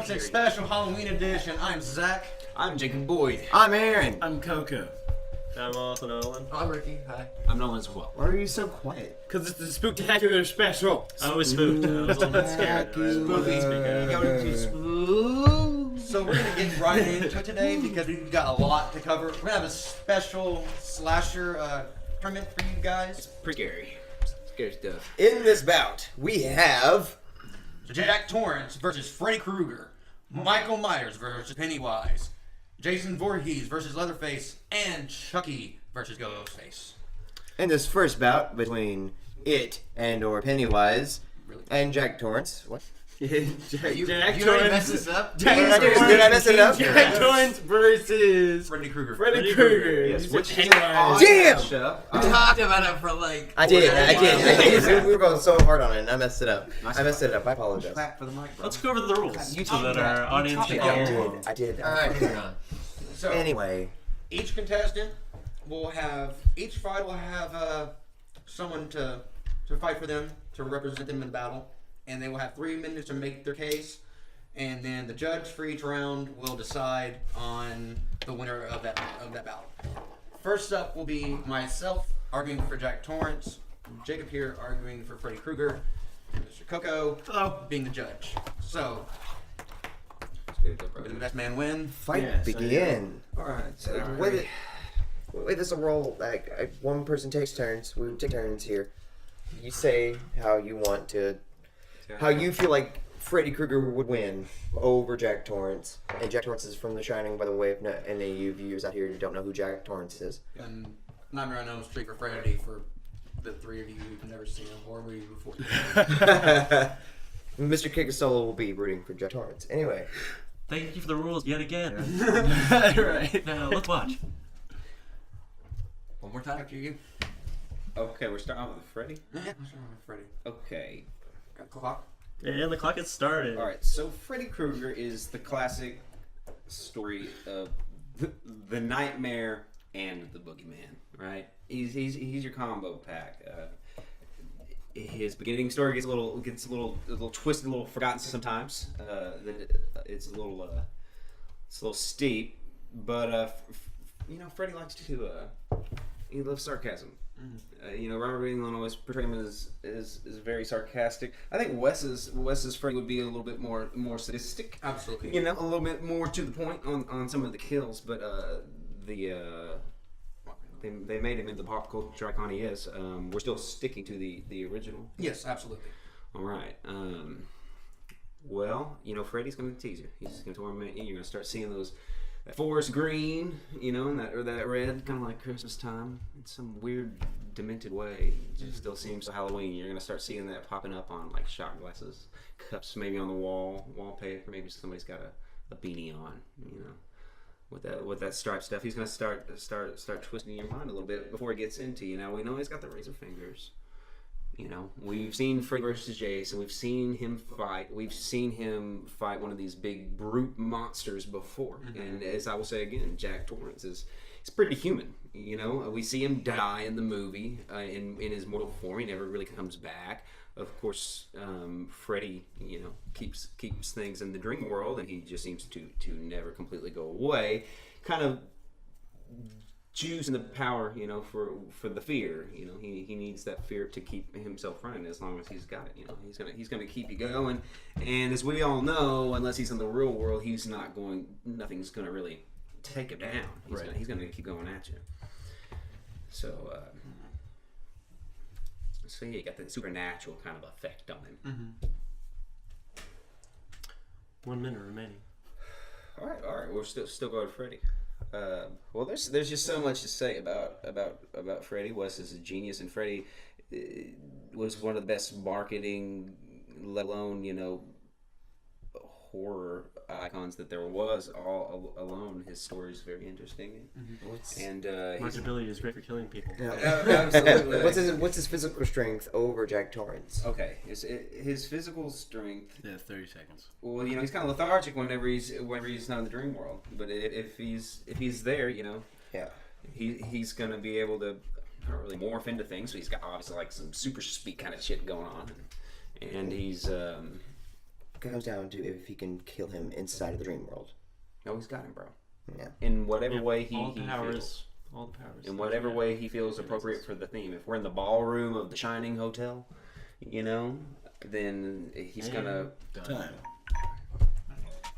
Nonsense Special Halloween Edition. I'm Zach. I'm Jacob Boyd. I'm Aaron. I'm Coco. I'm also Nolan. I'm Ricky. Hi. I'm Nolan as well. Why are you so quiet? Because it's the Spooktacular special. I was spooked. I was a little bit scared. So we're going to get right into it today because we've got a lot to cover. We're going to have a special slasher tournament for you guys. Pretty scary. Scary stuff. In this bout, we have Jack Torrance versus Freddy Krueger. Michael Myers versus Pennywise. Jason Voorhees versus Leatherface. And Chucky versus Ghostface. in this first bout between it and or Pennywise Really? and Jack Torrance. What? You Jack already messed this up? Did I mess it up? Jack Torrance versus Freddy Krueger. Freddy Krueger. Yes, which is Pennywise. Damn! We talked about it for like... I did. We were going so hard on it, and I messed it up. I apologize. Clap for the mic, bro. Let's go over the rules You so talked that our about- audience you can talked follow about along. I did. Alright, moving on. So, Anyway, each contestant will have... Each fight will have someone to fight for them, to represent them in battle. And they will have 3 minutes to make their case. And then the judge for each round will decide on the winner of that battle. First up will be myself arguing for Jack Torrance, Jacob here arguing for Freddy Krueger, and Mr. Coco being the judge. So, may the best man win. fight Yes, begin. Alright, So, with this a roll, like one person takes turns. We take turns here. You say how you want to, how you feel like Freddy Krueger would win over Jack Torrance. And Jack Torrance is from The Shining, by the way, if not any of you viewers out here who don't know who Jack Torrance is. And Nightmare on Elm Street for Freddy for the 3 of you who've never seen a horror movie before. Mr. Kickasola will be rooting for Jack Torrance. Anyway, Thank you for the rules yet again. Right. Now, let's watch. One more time after you. Okay, we're starting off with Freddy. Yeah, let's start with Freddy. Okay. Got the clock. And the clock has started. Alright, so Freddy Krueger is the classic story of the nightmare and the boogeyman, right? He's your combo pack. His beginning story gets a little twisted, a little forgotten sometimes. It's a little steep, but Freddy likes to he loves sarcasm. Robert Englund always portrayed him as very sarcastic. I think Wes's Freddy would be a little bit more sadistic. Absolutely. A little bit more to the point on some of the kills, but they made him into the pop culture icon he is. We're still sticking to the original. Yes, absolutely. All right. Freddy's going to tease you. He's going to torment you. You're going to start seeing that forest green, and that red, kind of like Christmas time, in some weird, demented way. It just still seems so Halloween. You're going to start seeing that popping up on like shot glasses, cups maybe on the wallpaper. Maybe somebody's got a beanie on, with that striped stuff. He's going to start twisting your mind a little bit before he gets into you. Now we know he's got the razor fingers. We've seen Freddy versus Jason. We've seen him fight. We've seen him fight one of these big brute monsters before. Mm-hmm. And as I will say again, Jack Torrance is pretty human. We see him die in the movie in his mortal form. He never really comes back. Of course, Freddy, keeps things in the dream world, and he just seems to never completely go away. Kind of choosing the power, for the fear. He needs that fear to keep himself running. As long as he's got it, he's gonna keep you going. And as we all know, unless he's in the real world, nothing's gonna really take him down. He's gonna keep going at you. So you got that supernatural kind of effect on him. Mm-hmm. 1 minute remaining. All right. We're still going to Freddy. There's just so much to say about Freddy. Wes is a genius, and Freddy was one of the best marketing, let alone horror icons that there was. All alone, his story is very interesting, and Marketability is great for killing people. absolutely. What's his physical strength over Jack Torrance? Okay, his physical strength. Yeah, 30 seconds. Well, he's kind of lethargic whenever he's not in the dream world. But if he's there, Yeah. he's gonna be able to not really morph into things. So he's got obviously like some super speed kind of shit going on, and he's comes down to if he can kill him inside of the dream world. No, he's got him, bro. Yeah. In whatever Yeah, way he all the powers. feels. All the powers. In whatever way he feels appropriate for the theme. If we're in the ballroom of the Shining Hotel, you know, then he's gonna Time.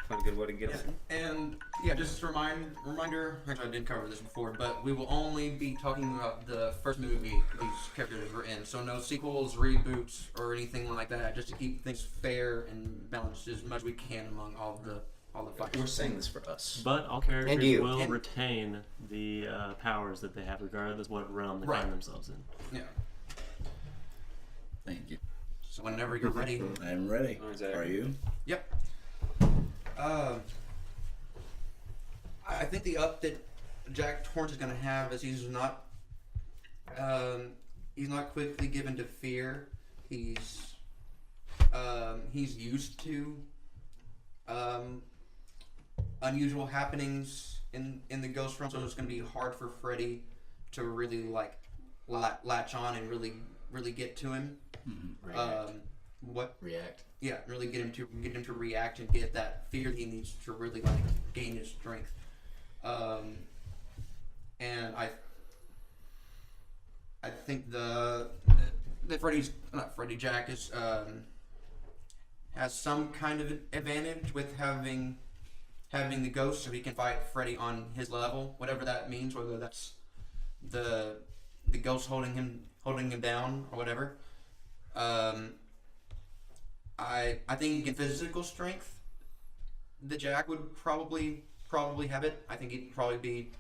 find a good way to get us. And yeah, just a reminder. Actually, I did cover this before, but we will only be talking about the first movie these characters were in. So no sequels, reboots, or anything like that. Just to keep things fair and balanced as much as we can among all the fights. We're saying this for us. But all characters And you. will And- retain the powers that they have, regardless what realm they Right. find themselves in. Yeah. Thank you. So whenever you're ready. I'm ready. Oh, is that Are you? Yep. I think the up that Jack Torrance is going to have is he's not quickly given to fear. He's used to unusual happenings in the ghost realm, so it's going to be hard for Freddy to really latch on and really get to him. What? React. Yeah, really get him to react and get that fear that he needs to really gain his strength. And I think that Jack is has some kind of advantage with having the ghost, so he can fight Freddy on his level, whatever that means, whether that's the ghost holding him down or whatever. I think in physical strength, the Jack would probably have it. I think he'd probably be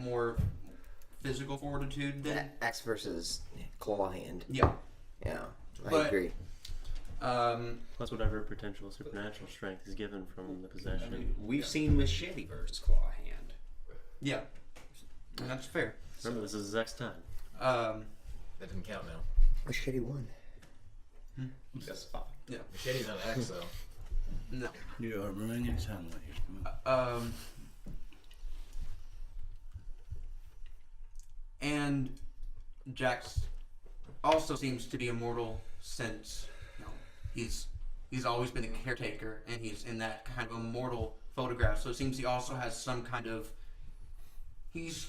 more physical fortitude than Axe versus claw hand. yeah. Yeah, I But- agree. Plus, whatever potential supernatural strength is given from the possession. We've seen Machete versus Claw Hand. Yeah, and that's fair. Remember, this is Zach's time. Um, That doesn't count now. Machete won. That's fine. Machete's on X though. no. You are ruining your time. And Jax also seems to be immortal since he's always been a caretaker, and he's in that kind of immortal photograph. So it seems he also has some kind of he's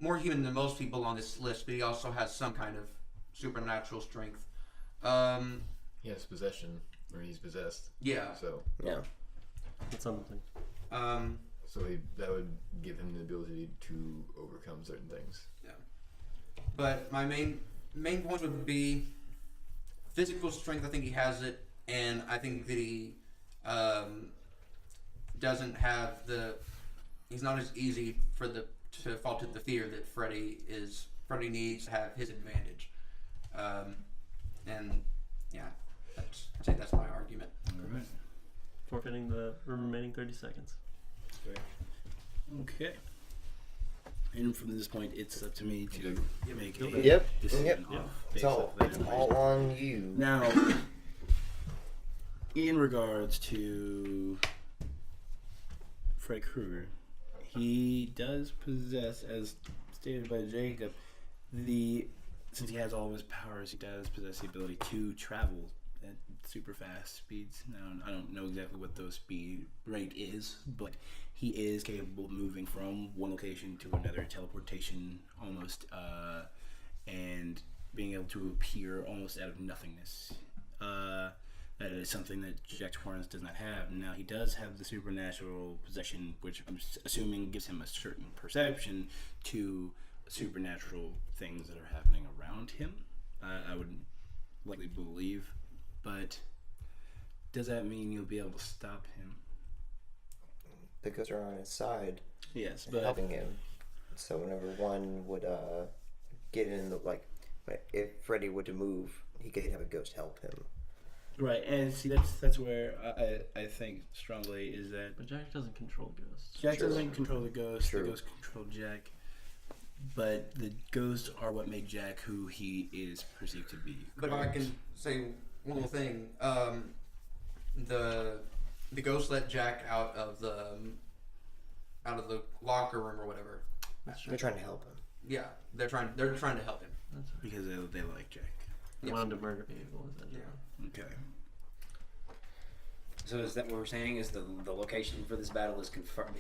more human than most people on this list, but he also has some kind of supernatural strength. He has possession, or he's possessed. Yeah. So Yeah. That's something. that would give him the ability to overcome certain things. But my main points would be physical strength. I think he has it, and I think that he doesn't have he's not as easy to fall to the fear that Freddy is. Freddy needs to have his advantage, and yeah, I'd say that's my argument. All right. Forfeiting the remaining 30 seconds. Okay. And from this point, it's up to me to make a Yep. decision Yep. off It's based all, off that it's information. all on you. Now, in regards to Fred Krueger, he does possess, as stated by Jacob, since he has all of his powers, he does possess the ability to travel at super fast speeds. Now, I don't know exactly what those speed rate is, but he is capable of moving from one location to another, teleportation almost, and being able to appear almost out of nothingness. That is something that Jack Torrance does not have. Now, he does have the supernatural possession, which I'm assuming gives him a certain perception to supernatural things that are happening around him. I would likely believe, but does that mean you'll be able to stop him? The ghosts are on his side, Yes, but helping him. So whenever one would get in the if Freddy were to move, he could have a ghost help him. right, and see that's where I think strongly is that But Jack doesn't control ghosts. Jack True. doesn't control the ghost. True. The ghosts control Jack, but the ghosts are what make Jack who he is perceived to be. But if I can say one more thing, the ghost let Jack out of the locker room or whatever. They're trying to help him. Yeah, they're trying to help him. That's right. Because they like Jack. He Yes. wanted to murder people, essentially. Yeah. Okay. So is that what we're saying? Is the location for this battle is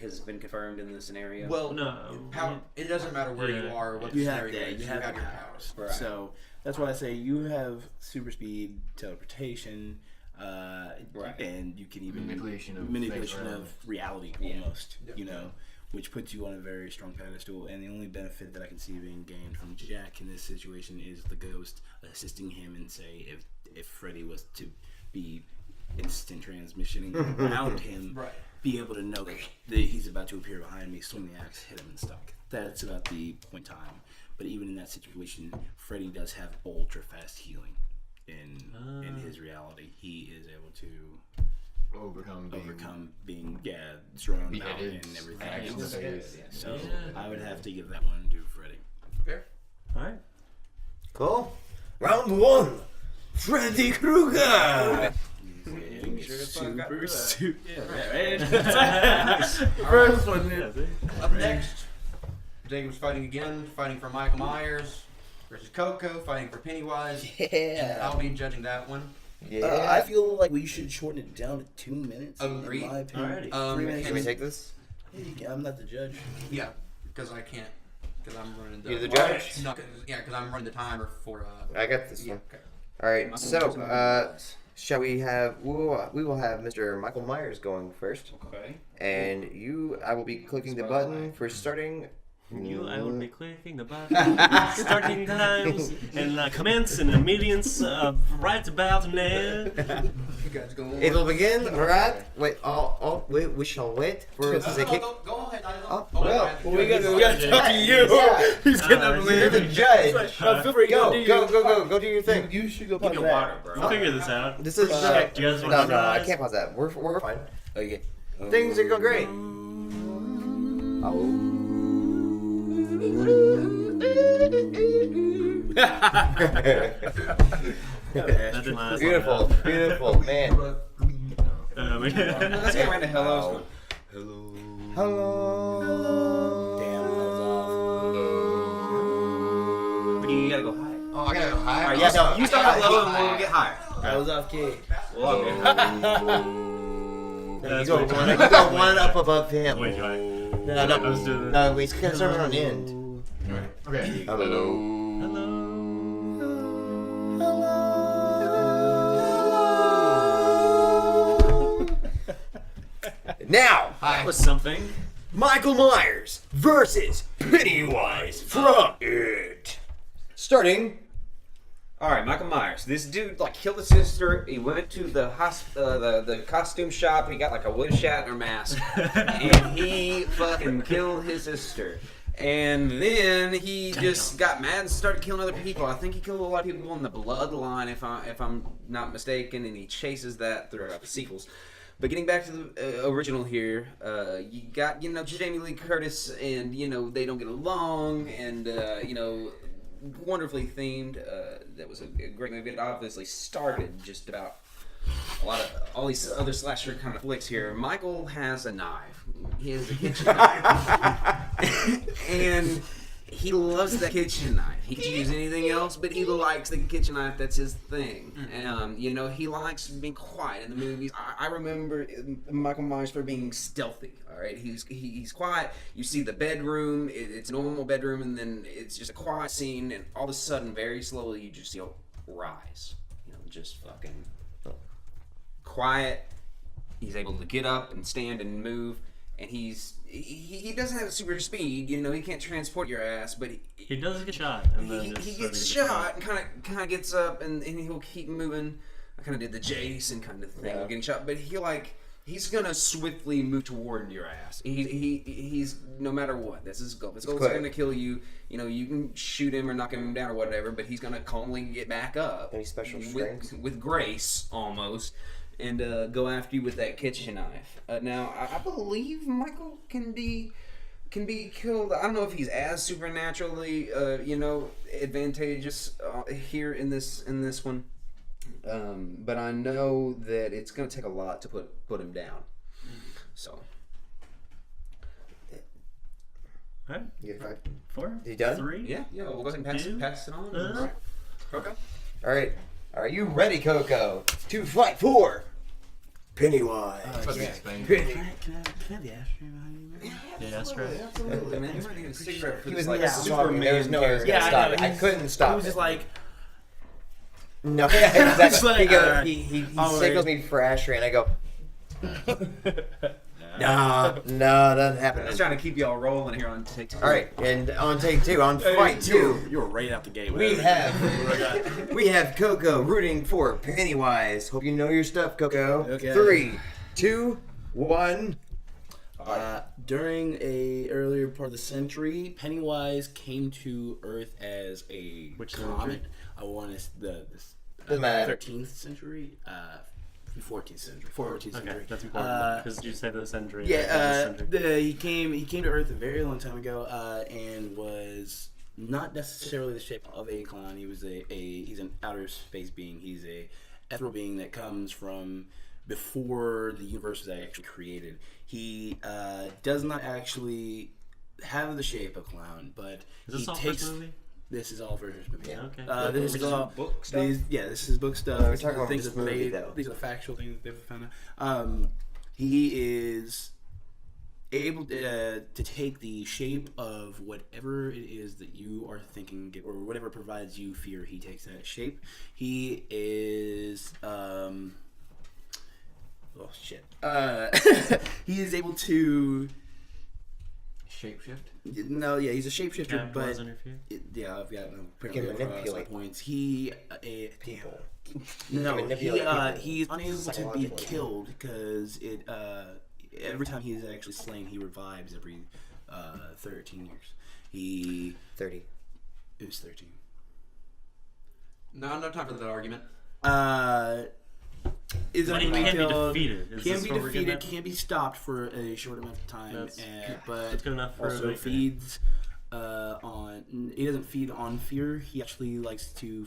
has been confirmed in the scenario? Well, No. it doesn't matter where you are or what the You have scenario is. you have your powers. Right. So that's why I say you have super speed, teleportation, and you can even Manipulation of reality Yeah. almost. Yep. You know, which puts you on a very strong pedestal. And the only benefit that I can see being gained from Jack in this situation is the ghost assisting him, and say if Freddy was to be instant transmissioning around him, Right. be able to know that he's about to appear behind me, swing the axe, hit him, and stuck. That's about the point in time. But even in that situation, Freddy does have ultra fast healing in his reality. He is able to overcome being thrown out beheaded and everything. smacked in the face. So Yeah. I would have to give that one to Freddy. Fair. All right. Cool. Round 1. Freddy Krueger. Super stupid. First one. Up next, Jacob's fighting for Michael Myers versus Coco, fighting for Pennywise. Yeah. I'll be judging that one. Yeah. I feel like we should shorten it down to 2 minutes. Agreed. In my opinion. Alrighty. 3 minutes. Can we take this? Yeah, I'm not the judge. Yeah, because I can't. Because I'm running the. You're the judge? No, because I'm running the timer for. I got this Yeah. one. Okay. All right. So, shall we have? We will have Mr. Michael Myers going first, Okay. and I will be clicking the button for starting. I will be clicking the button, starting times, and commence in immediate right about now. You guys go. It'll begin. Right. Wait. Wait. We shall wait for the kick. Go ahead. Oh, Oh, well, yeah. We gotta talk to you. Yeah. He's getting up You're the judge. Feel free. Go do your thing. You should go Give pause me that. water, bro. We'll figure this out. This is You guys want no, I fries? can't pause that. We're fine. Okay. Things are going great. Oh. That didn't last Beautiful, long beautiful, man. enough. Let's get right to hellos. Hello. Damn, that was But you gotta go high. Oh, I gotta go high. Alright, yeah, no, you start low and we'll get higher. off. That was off key. We'll all get You go one up above him. Wait, No, let's do this. no, we can start on the end. Okay. Hello. Now, That was something. Michael Myers versus Pennywise from It. Starting. All right, Michael Myers. This dude killed his sister. He went to the the costume shop. He got a Will Shatner mask, and he fucking killed his sister. And then he just got mad and started killing other people. I think he killed a lot of people in the bloodline, if I'm not mistaken. And he chases that throughout the sequels. But getting back to the original here, you got Jamie Lee Curtis, and they don't get along, and wonderfully themed. That was a great movie. It obviously started just about all these other slasher kind of flicks here. Michael has a knife. He has a kitchen knife, and he loves that kitchen knife. He could use anything else, but he likes the kitchen knife. That's his thing. He likes being quiet in the movies. I remember Michael Myers for being stealthy. All right, he's quiet. You see the bedroom. It's a normal bedroom, and then it's just a quiet scene, and all of a sudden, very slowly, you just see a rise. Just fucking quiet. He's able to get up and stand and move, and he doesn't have super speed. He can't transport your ass, but He does get shot, and then he gets shot and kind of gets up, and he'll keep moving. I kind of did the Jason kind of thing of getting shot, but he's gonna swiftly move toward your ass. He's no matter what. That's his goal. His goal is gonna kill you. You can shoot him or knock him down or whatever, but he's gonna calmly get back up. Any special strengths? With grace, almost. And go after you with that kitchen knife. Now, I believe Michael can be killed. I don't know if he's as supernaturally, advantageous here in this one. But I know that it's going to take a lot to put him down. So. Right? You get 5. 4? You done? 3? Yeah. We'll go ahead and pass it on. Okay. All right. Are you ready, Coco, to fight for Pennywise. Fucking Yeah. explain. Penny. Can I have the ashtray behind you, man? Yeah, that's right. Absolutely, man. You might need a cigarette for He this was like talking. There was no way I was Superman gonna Yeah, stop I it. know. I couldn't stop He was it. just like, No, exactly. It's like, he goes, alright. he Alright. signals me for ashtray, and I go, no, doesn't happen. I was trying to keep y'all rolling here on take two. All right, and on take two, on fight two, you were right out the gate. we have Coco rooting for Pennywise. Hope you know your stuff, Coco. Okay. 3, 2, 1. During a earlier part of the century, Pennywise came to Earth as a Which comet. century? I want to Doesn't matter. 13th century, 14th century, 14th Okay, century. that's important. Because you say the century. Yeah, the century. he came to Earth a very long time ago, and was not necessarily the shape of a clown. He was he's an outer space being. He's a ethereal being that comes from before the universe was actually created. He does not actually have the shape of clown, but Is this he all takes. first movie? This is all first movie. Yeah. Okay. This is all book stuff? this is book stuff. No, we're These talking are the about things this that movie, made. though. These are the factual things that they've found out. He is able to take the shape of whatever it is that you are thinking, or whatever provides you fear. He takes that shape. He is. Oh shit. He is able to. Shapeshift? No, yeah, he's a shapeshifter, Capitalize but on your fear? yeah, I've got Can manipulate points. He People. no, manipulate people he's unable to be psychologically. killed because it every time he is actually slain, he revives every 13 years. He 30. it was 13. No time for that argument. Is But he unable to can be killed, defeated. Is Can this be what we're getting defeated. at? Can be stopped for a short amount of time. That's- But that's good enough for also a feeds on. He doesn't feed on fear. He actually likes to.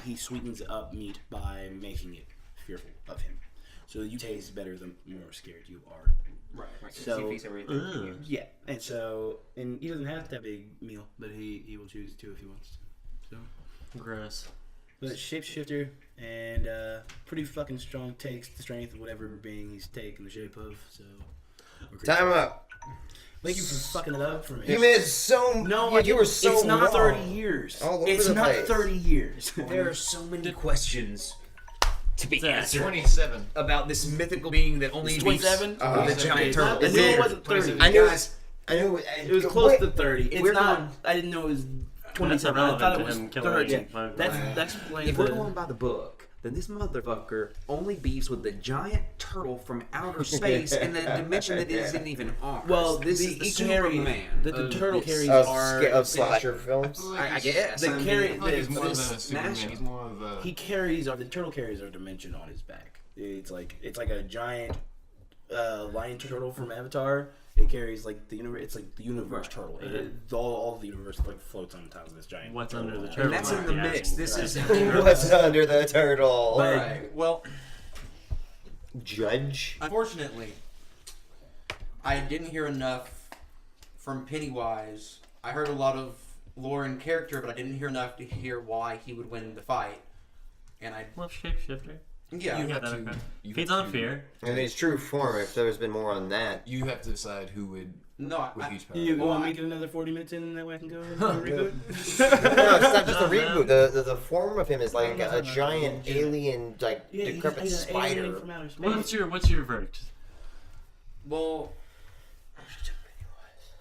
He sweetens up meat by making it fearful of him. So you taste better the more scared you are. Right. So- he feeds everything. Ugh. Yeah, and he doesn't have to have a big meal, but he will choose to if he wants to. So, Gross. but shapeshifter and pretty fucking strong takes the strength of whatever being he's taken the shape of. So Time up. thank you for fucking it up for me. You made it so. No, yeah, you were so It's not wrong. 30 years. All over It's the not place. 30 years. There are so many questions to be answered 27. about this mythical being that only It's beats 27? with a It's giant not- turtle. I knew it wasn't 30. I knew Guys, I knew It was close wait, to 30. It's we're not. going- I didn't know it was That's 27. I thought irrelevant it to was him killing 30. me. My- That's like if we're going by the book, then this motherfucker only beefs with the giant turtle from outer space in the dimension that isn't even ours. well. this the is the carry Superman. that the of turtle this. carries Of, are of slasher films. I guess. The I mean, carry- I feel like he's more of a this Superman. mashup. He's more of a... he carries the turtle carries our dimension on his back. It's like a giant lion turtle from Avatar. It carries like the universe. It's like the universe turtle. All the universe like floats on top of this giant. What's under the turtle. turtle? And that's in the might be mix. asking. This is What's under the turtle? Alright, well, Judge. unfortunately, I didn't hear enough from Pennywise. I heard a lot of lore and character, but I didn't hear enough to hear why he would win the fight. And Well, shapeshifter. yeah, You have got that. to- Okay. you Feeds have on to- fear. In its true form, if there's been more on that. You have to decide who would no, with I, each power. You Well, want I- me to get another 40 minutes in and that way I can go and No, reboot? it's not just a reboot. The form of him is like a giant alien, like Yeah, decrepit he's an alien spider. from outer space. What's your verdict? well,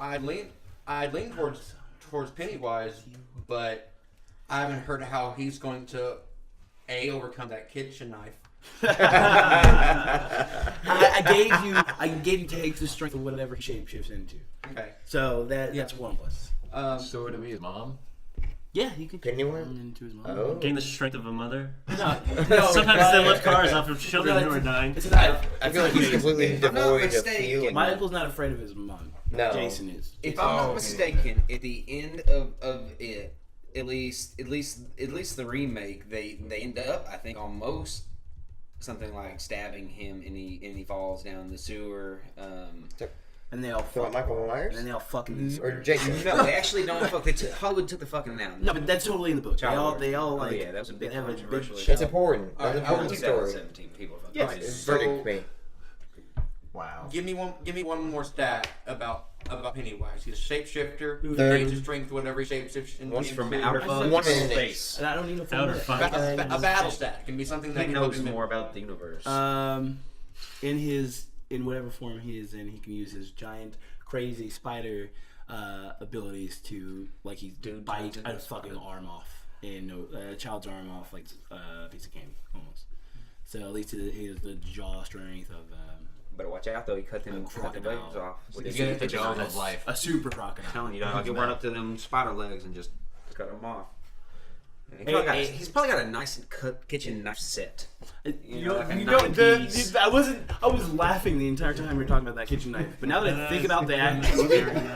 I'd lean towards Pennywise, but I haven't heard how he's going to overcome that kitchen knife. I gave you takes the strength of whatever he shapeshifts into. Okay. So that's 1 plus. So would it be his mom? Yeah, he can Pennywise? turn into his mom. Oh. Gain the strength of a mother. No, Sometimes they lift cars off of children who are dying. It's not, I feel like he's completely I'm not devoid of mistaken. feeling. my uncle's not afraid of his mom. No. Jason is. If I'm not mistaken, at the end of it, at least the remake, they end up, I think, almost something like stabbing him, and he falls down the sewer. And they all So fuck. Michael Myers? And then they all fucking. Or Jason? No, they actually don't fuck. Hollywood took the fucking down. No, but that's totally in the book. They all Oh, like. yeah, that was a big they have a big controversial show. It's important. That's an Alright, important story. 2017 people fucking Yes. fighting. Verdict me. Wow. Give me one more stat about Pennywise. He's a shapeshifter. He Third. gains his strength whenever he shapeshifts into One's from into- outer One minute. space. And I don't need a full Outer minute. fight. a battle stat. It can be something that He can help knows him. more about the universe. In whatever form he is in, he can use his giant, crazy spider abilities to, like, he bite a fucking arm off, and a child's arm off like a piece of candy, almost. So at least he has the jaw strength of Better watch out though. He cut them crocodile. legs off. With You his get the kitchen jaws knife. of life. a super crocodile. I'm telling you, dog. You run up to them spider legs and just cut them off. And he's probably got a nice kitchen knife set. You know, like a 90s. I was laughing the entire time we were talking about that kitchen knife. But now that I think about the action,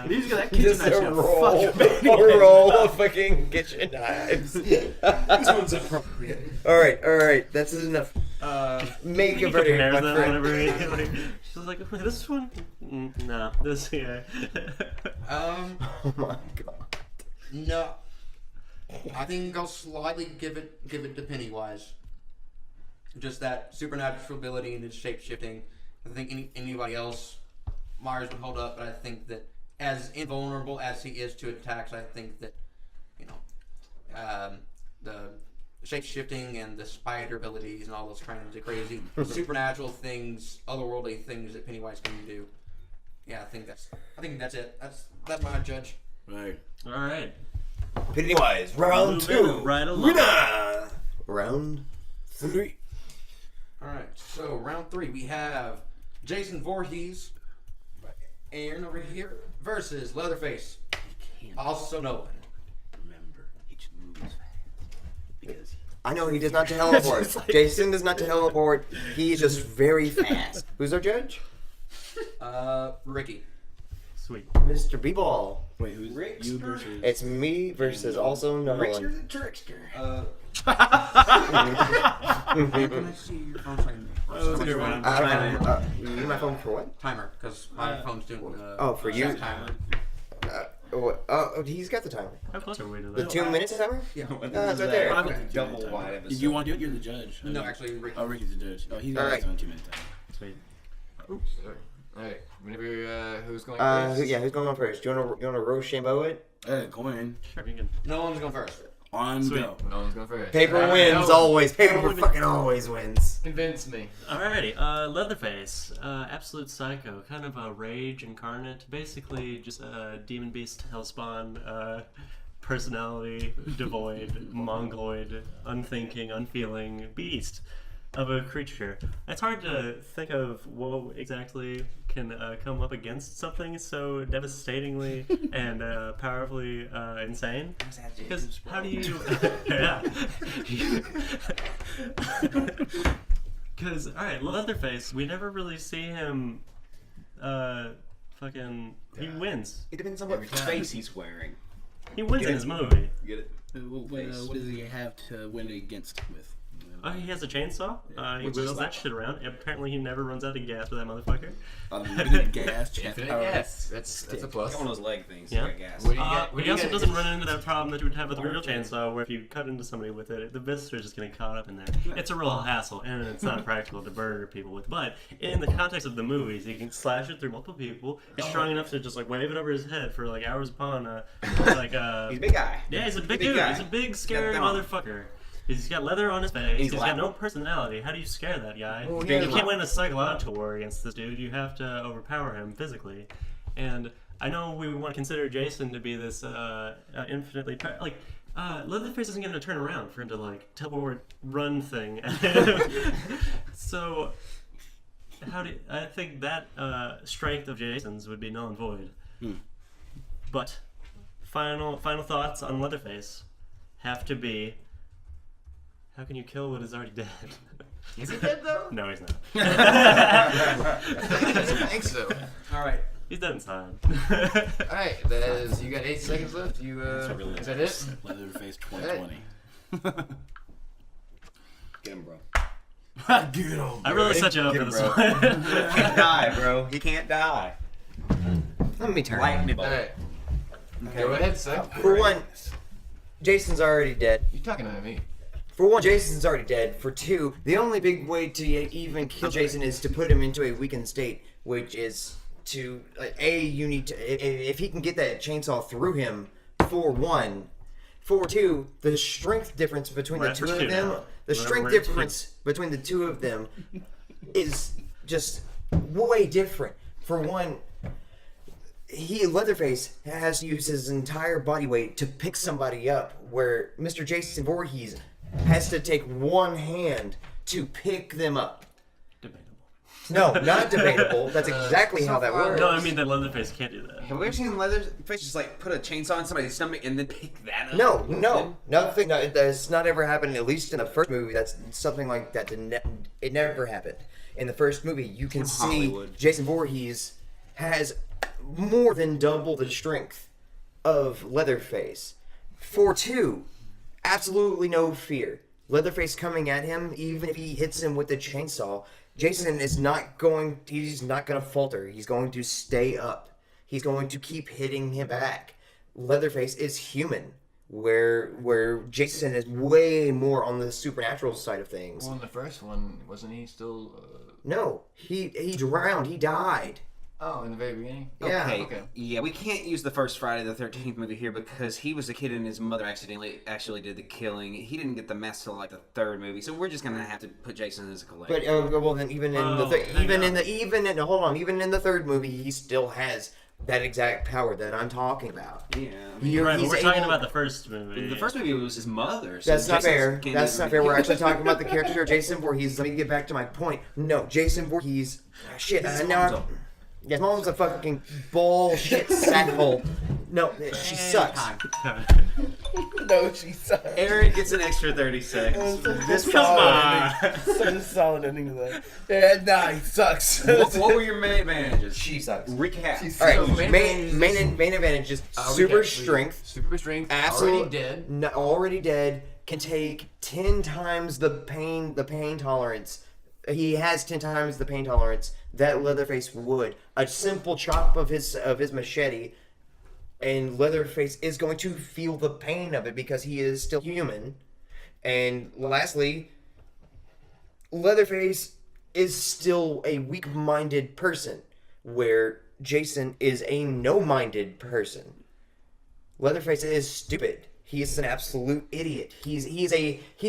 these got that kitchen Just knife. a roll of fucking kitchen knives. This one's appropriate. All right. That's enough. Make a verdict, Compare my them friend. whenever she's like, "Wait, this one? No, this yeah." Oh my god. No. I think I'll slightly give it to Pennywise. Just that supernatural ability and its shape shifting. I think anybody else, Myers would hold up, but I think that as invulnerable as he is to attacks, I think that the shape shifting and the spider abilities and all those kinds of crazy supernatural things, otherworldly things that Pennywise can do. Yeah, I think that's it. That's my judge. Right. All right. Pennywise, round Moving 2. right along. Winner! Round 3. All right, so round 3 we have Jason Voorhees, Aaron over here versus Leatherface, also Nolan. Remember, each move is fast because I know he does not teleport. Jason does not teleport. He is just very fast. Who's our judge? Ricky. Sweet. Mr. B-Ball. wait, who's you versus? It's me versus also Nolan. the trickster. Can I see your phone so I can? I don't know. You need my phone for what? Timer, because my phone's doing. For you? Timer. He's got the timer. How close are we to The that? 2 minutes timer? Yeah. It's right there. I'm Double wide If episode. you want to do it, you're the judge. No, actually, Ricky. Oh, Ricky's the judge. Oh, he's got Alright. his own 2 minute time. Sweet. Alright, whenever, who's going Who's going on first? Do you wanna Rochambeau it? Go in. Sure, we can. No one's going first. On Sweet. go. No one's going first. Paper wins always. Paper fucking always wins. Convince me. Alrighty, Leatherface, absolute psycho, kind of a rage incarnate, basically just a demon beast hellspawn, personality devoid, mongoloid, unthinking, unfeeling beast of a creature. It's hard to think of what exactly can come up against something so devastatingly and powerfully insane. Because how do you... yeah. Because, alright, Leatherface, we never really see him, he wins. It depends on what face he's wearing. He wins in his movie. Get it? What does he have to win against with? He has a chainsaw. He Which wheels is that shit around. Apparently he never runs out of gas with that motherfucker. Unlimited gas, chest Infinite power. gas. That's a plus. Got one of those leg things. Yeah. You got gas. What do you get? What do He you also get? doesn't run into that problem that you would have with a real chainsaw, where if you cut into somebody with it, the visitor's just getting caught up in there. It's a real hassle, and it's not practical to murder people with. But in the context of the movies, he can slash it through multiple people. He's strong enough to just like wave it over his head for like hours upon. He's a big guy. Yeah, he's a big Big dude. guy. He's a big, scary Got thumb. motherfucker. He's got leather on his face. He's He's got loud. no personality. How do you scare that guy? Well, You yeah, can't win a psychological war against this dude. You have to overpower him physically. And I know we want to consider Jason to be this infinitely Leatherface isn't going to turn around for him to like teleport run thing. So I think that strength of Jason's would be null and void. But final thoughts on Leatherface have to be, how can you kill what is already dead? Is he dead though? No, he's not. I don't think so. All right. He's dead inside. Alright, that is. You got 8 seconds left. You, is that it? Leatherface 2020. Get him, bro. Get him. I really set you up for Get him, this bro. one. You can't die, bro. You can't die. Let me turn. Lightning bolt. Alright. Go ahead, Zach. For one, Jason's already dead. You're talking to me. For one, Jason's already dead. For two, the only big way to even kill Jason is to put him into a weakened state, which is to you need to if he can get that chainsaw through him for one. For two, the strength difference between the two of them, between the two of them is just way different. For one, Leatherface has to use his entire body weight to pick somebody up, where Mr. Jason Voorhees has to take one hand to pick them up. Debatable. No, not debatable. That's exactly how that works. No, I mean that Leatherface can't do that. Have we ever seen Leatherface just like put a chainsaw on somebody's stomach and then pick that up? No, nothing. No, that's not ever happened. At least in the first movie, that's something like that. It never happened. In the first movie, you can see Hollywood. Jason Voorhees has more than double the strength of Leatherface. For two, absolutely no fear. Leatherface coming at him, even if he hits him with the chainsaw, Jason is he's not going to falter. He's going to stay up. He's going to keep hitting him back. Leatherface is human, where Jason is way more on the supernatural side of things. Well, in the first one, wasn't he still? No, he drowned. He died. Oh, in the very beginning. Yeah. Okay. Yeah, we can't use the first Friday the 13th movie here because he was a kid and his mother actually did the killing. He didn't get the mess till like the third movie, so we're just gonna have to put Jason as a collector. But well, then even in even in the third movie, he still has that exact power that I'm talking about. Yeah, I mean, Right, but He's we're talking able- about the first movie. the first movie was his mother. So That's not Jason fair. can't That's even not be fair. We're killed. actually talking about the character Jason Voorhees. Let me get back to my point. No, Jason Voorhees. Shit. Now, yeah, mom's a fucking bullshit sackhole. No, she sucks. No, she sucks. Aaron gets an extra 30 seconds. This Come on. Such a solid ending to that. Yeah, nah, he sucks. what were your main advantages? She sucks. Recap. All right, So, main advantage is super strength. Super strength. Absolutely Already dead. Already dead. Can take 10 times the pain tolerance. He has 10 times the pain tolerance that Leatherface would. A simple chop of his machete, and Leatherface is going to feel the pain of it because he is still human. And lastly, Leatherface is still a weak-minded person, where Jason is a no-minded person. Leatherface is stupid. He's an absolute idiot. He's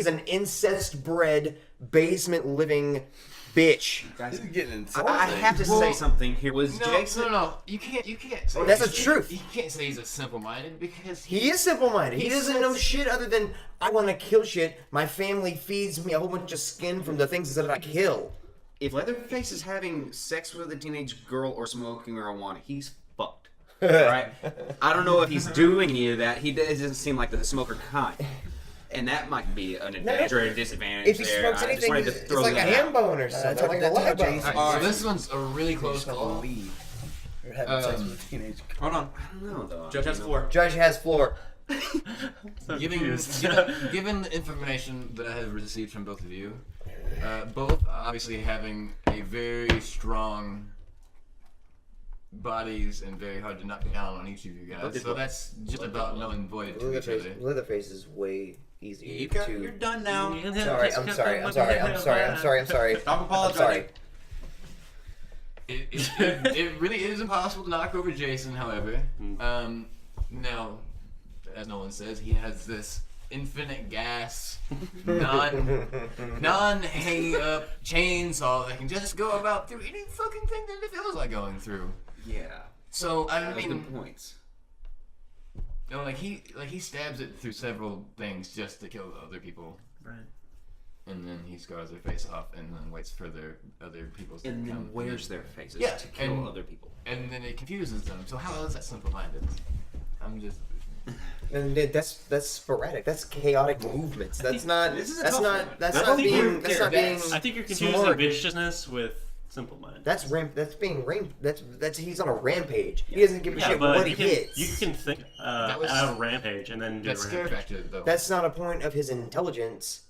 an incest-bred, basement-living bitch. Guys, getting insulted. I have to say something here. Was Jason? No. You can't say That's the truth. You can't say he's a simple-minded because He is simple-minded. He doesn't know shit other than, I want to kill shit. My family feeds me a whole bunch of skin from the things that I kill. If Leatherface is having sex with a teenage girl or smoking marijuana, he's fucked. Right? I don't know if he's doing any of that. He doesn't seem like the smoker kind. And that might be an advantage or a disadvantage If he there. smokes I just anything, wanted to it's throw like a that ham out. bone or something. Like a leg bone. Alright, so this one's a really close call. You're having sex with a teenage girl. Hold on. I don't know, though. Judge has the floor. Judge has floor. So Given confused. given the information that I have received from both of you, both obviously having a very strong bodies and very hard to knock down on each of you guys. So that's just about null and void to each other. Leatherface is way easier You're done now. Sorry. I'm sorry. Stop apologizing. Sorry. It really is impossible to knock over Jason, however. Now, as Nolan says, he has this infinite gas, non-hanging up chainsaw that can just go about through any fucking thing that it feels like going through. Yeah. So I Those are mean, good points. you know, he stabs it through several things just to kill other people, Right. and then he scars their face off, and then waits for their other people's. And to then come, wears their faces Yeah, to kill and- other people. and then it confuses them. So how is that simple-minded? I'm just. And that's sporadic. That's chaotic movements. That's not. this is a That's tough not. one. That's I not think being. you're- That's not being. I think you're confusing smart. viciousness with simple mind. That's being That's he's on a rampage. He doesn't give a shit but what he you can, hits. you can think That was- out of rampage and then do a That's scare rampage. factor though. That's not a point of his intelligence.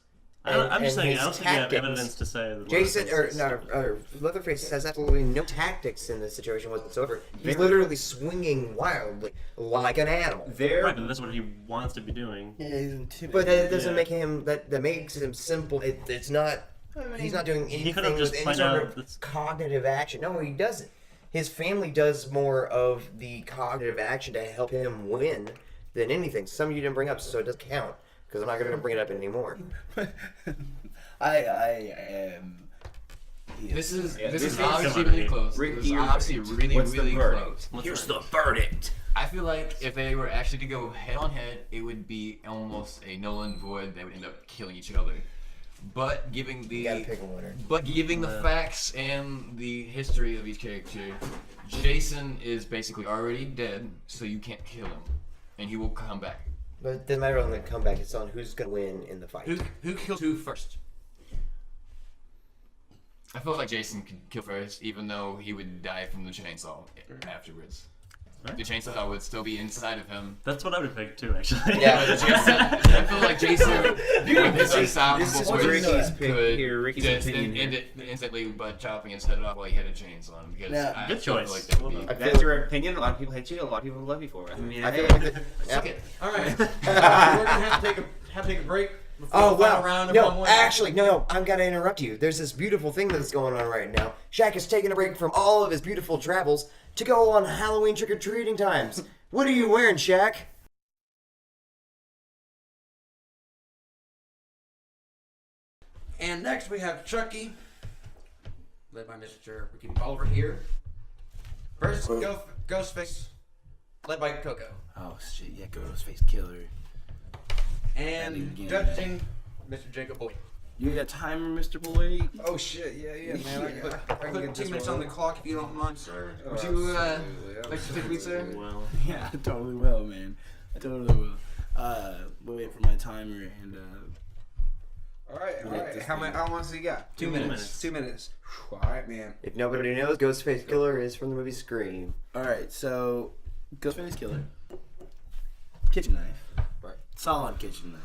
I'm just and saying, his I don't think you have tactics. evidence to say that Jason Leatherface or is- Leatherface has absolutely no tactics in this situation whatsoever. He's literally swinging wildly like an animal. Right, but that's what he wants to be doing. Yeah, he's intimidating. But that doesn't Yeah. make him. That makes him simple. It's not. He's not doing He anything could have with just any pointed sort out of that's- cognitive action. No, he doesn't. his family does more of the cognitive action to help him win than anything. Some you didn't bring up, so it doesn't count because I'm not going to bring it up anymore. I am. This is is obviously somebody. really close. Rick, This is your obviously verdict. really, What's the really verdict? close. Here's the verdict. I feel like if they were actually to go head on head, it would be almost a Nolan void. They would end up killing each other. But giving You gotta pick a winner. the facts and the history of each character, Jason is basically already dead, so you can't kill him, and he will come back. But it doesn't matter on the comeback. It's on who's going to win in the fight. Who kills who first? I feel like Jason could kill first, even though he would die from the chainsaw afterwards. Right. The chainsaw would still be inside of him. That's what I would pick too, actually. Yeah. But Jason, I feel like Jason, with his unstoppable This is force, Ricky's pick could here, Ricky's just opinion end it instantly by chopping his head off while he had a chainsaw on him. Because Yeah. I Good feel choice. Like that would Well be, done. That's your opinion. A lot of people hate you. A lot of people love you for it. I mean, I feel hey. like Suck it. All right. We're gonna have to take a break. Before Oh, the final wow. round of No, one win. actually, no, I'm going to interrupt you. There's this beautiful thing that's going on right now. Shaq is taking a break from all of his beautiful travels to go on Halloween trick-or-treating times. What are you wearing, Shaq? And next we have Chucky, led by Mr. Ricky Oliver here, versus Ghostface, led by Coco. Oh shit! Yeah, Ghostface Killer. And again. judging Mr. Jacob Boyd. You got a timer, Mr. Boy? Oh shit! Yeah, man. Put 2 minutes on the clock if you don't mind, sir. would you like to take me, sir? Well, Yeah, I totally will, man. I totally will. Wait for my timer and All right. this How long has he got? 2 minutes. 2 minutes. All right, man. If nobody knows, Ghostface Killer is from the movie Scream. all right. So, Ghostface Killer, kitchen knife, Right. solid kitchen knife,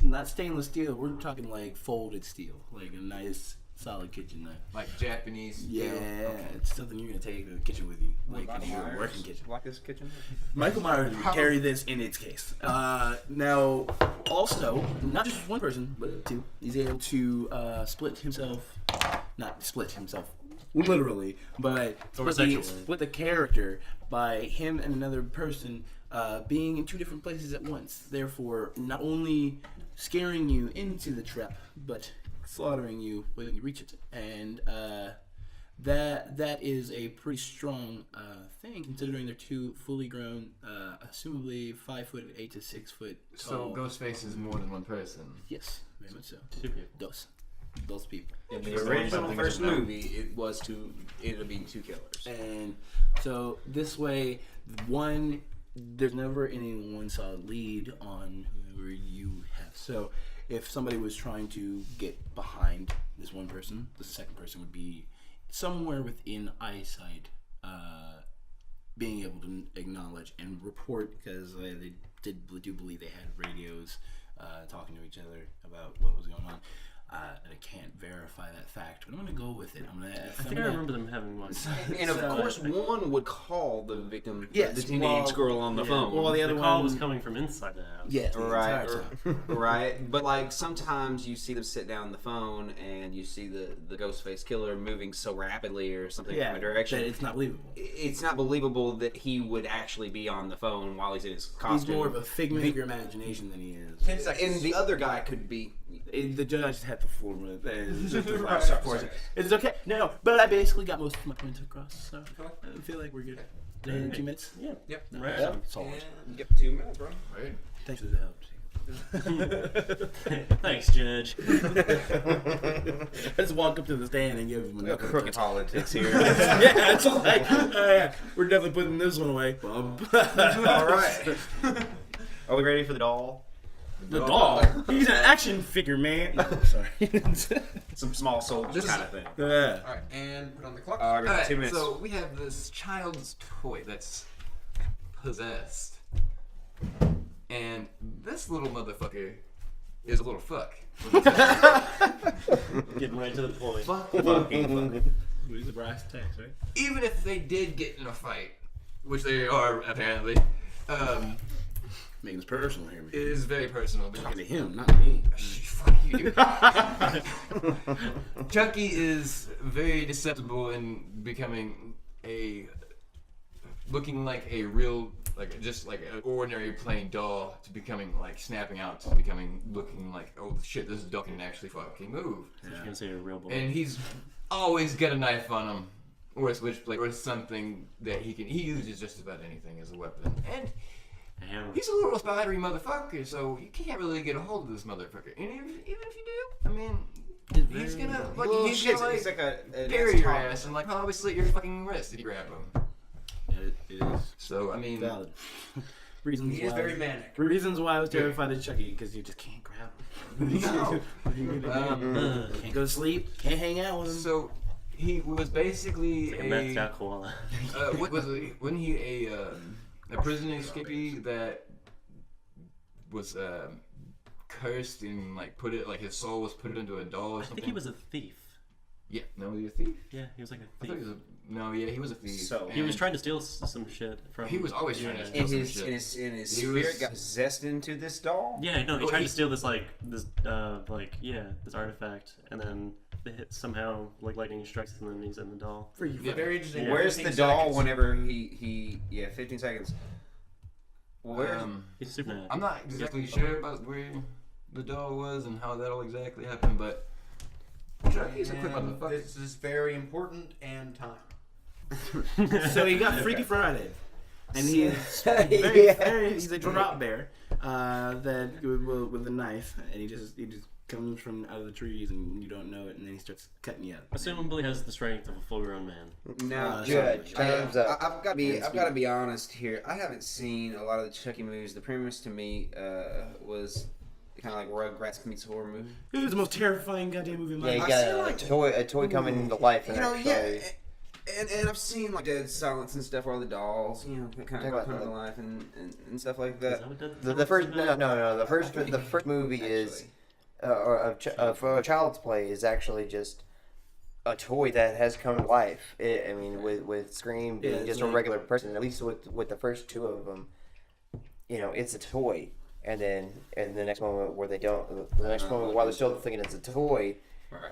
not stainless steel. We're talking like folded steel, like a nice solid kitchen knife. Like Japanese. Yeah, Okay. it's something you're gonna take to the kitchen with you, like in your working kitchen. Like this kitchen? Michael Myers would carry this in its case. Now, also, not just one person, but two. He's able to not split himself literally, but Or sexually. split the character by him and another person being in two different places at once. Therefore, not only scaring you into the trap, but slaughtering you when you reach it. And that is a pretty strong thing, considering they're two fully grown, assumably 5'8" to 6 foot So tall. Ghostface is more than one person. Yes, very much so. two people. Those people. In the Just original something first to know. movie, it'll be 2 killers. And so this way, there's never any one solid lead on whoever you have. So if somebody was trying to get behind this one person, the second person would be somewhere within eyesight, being able to acknowledge and report, because they do believe they had radios talking to each other about what was going on. I can't verify that fact, but I'm going to go with it. I think I remember them having one. And of So- course, one would call the victim, Yes, the teenage well, girl on the phone. Well, the other The call one was coming from inside the house. Yeah, the Right, entire time. right. But like sometimes you see them sit down on the phone and you see the Ghostface Killer moving so rapidly or something Yeah, from a direction. that it's not believable. It's not believable that he would actually be on the phone while he's in his costume. He's more of a figment of your imagination than he is. 10 seconds. And the other guy could be. The judge had to fool with it. Right, sorry. It's okay. No, but I basically got most of my points across, so I feel like we're good. In 2 minutes? Yeah. Yep. Right. Yeah. Solid. And Get 2 minutes, bro. Right. Thanks for the help. Thanks, Judge. I just walk up to the stand and give him a knuckle Crooked punch. politics here. Yeah, it's like, we're definitely putting this one away. All right. Are we ready for the doll? The doll. He's an action figure, man. No, sorry. Some small soldier This- kind of thing. Yeah. all right, and put on the clock. I got Alright, 2 minutes. so we have this child's toy that's possessed. And this little motherfucker is a little fuck. Getting right to the point. He's the brass tacks, right? Even if they did get in a fight, which they are apparently, Making this personal here, man. it is very personal. Talking to him, not me. Fuck you. Chucky is very susceptible in becoming looking like a real, like just like an ordinary plain doll to becoming like snapping out to becoming looking like, oh shit, this doll can actually fucking move. You can say a real boy. And he's always got a knife on him, or a switchblade, or something that he uses just about anything as a weapon. And he's a little spidery motherfucker, so you can't really get a hold of this motherfucker. And even if you do, I mean, he's gonna like Well, he's shit, gonna it's like like a bury your ass and like probably slit your fucking wrist if you grab him. It is So I mean, valid. Reasons He is why. very manic. Reasons why I was terrified of Chucky, because you just can't grab him. No. What are you gonna do? Can't go to sleep. Can't hang out with him. so he was basically Like a methed out koala. what was it? Wasn't he a prison escapee that was cursed and like put it like his soul was put into a doll or I something? think he was a thief. Yeah, no, was he a thief? Yeah, he was like a I thought thief. he was no, yeah, he was a thief. So- He was And trying to steal some shit from. He was always trying to steal And some his, shit. and his, and his He spirit was- got possessed into this doll? Yeah, no, he Well, tried he- to steal this this artifact, and then they hit somehow like lightning strikes, and then he's in the doll. Yeah. Very interesting. Yeah. Where's the 15 doll seconds. whenever he 15 seconds. Where? He's Superman. I'm not exactly sure about where the doll was and how that all exactly happened, but he's a quick And motherfucker. this is very important and time. So he got Freaky Friday, and he's he's a drop bear that with a knife, and he just comes from out of the trees, and you don't know it, and then he starts cutting you up. Assumably has the strength of a full-grown man. Now, Good. Time's up. I've got to be honest here. I haven't seen a lot of the Chucky movies. The premise to me was kind of like Rugrats meets horror movie. It was the most terrifying goddamn movie in my Yeah, you life. got a toy coming to life, and You know, yeah. actually, And I've seen like Dead Silence and stuff where the dolls, you know, kind Talk of about come to that. life and stuff like Is that. that what Dead the first Silence is about? no the first movie is for a child's play is actually just a toy that has come to life. I mean, with Scream being Yeah, just it's a regular person, at least with the first two of them, you know, it's a toy. And then in the next moment where they don't, the next moment while they're still thinking it's a toy, Right.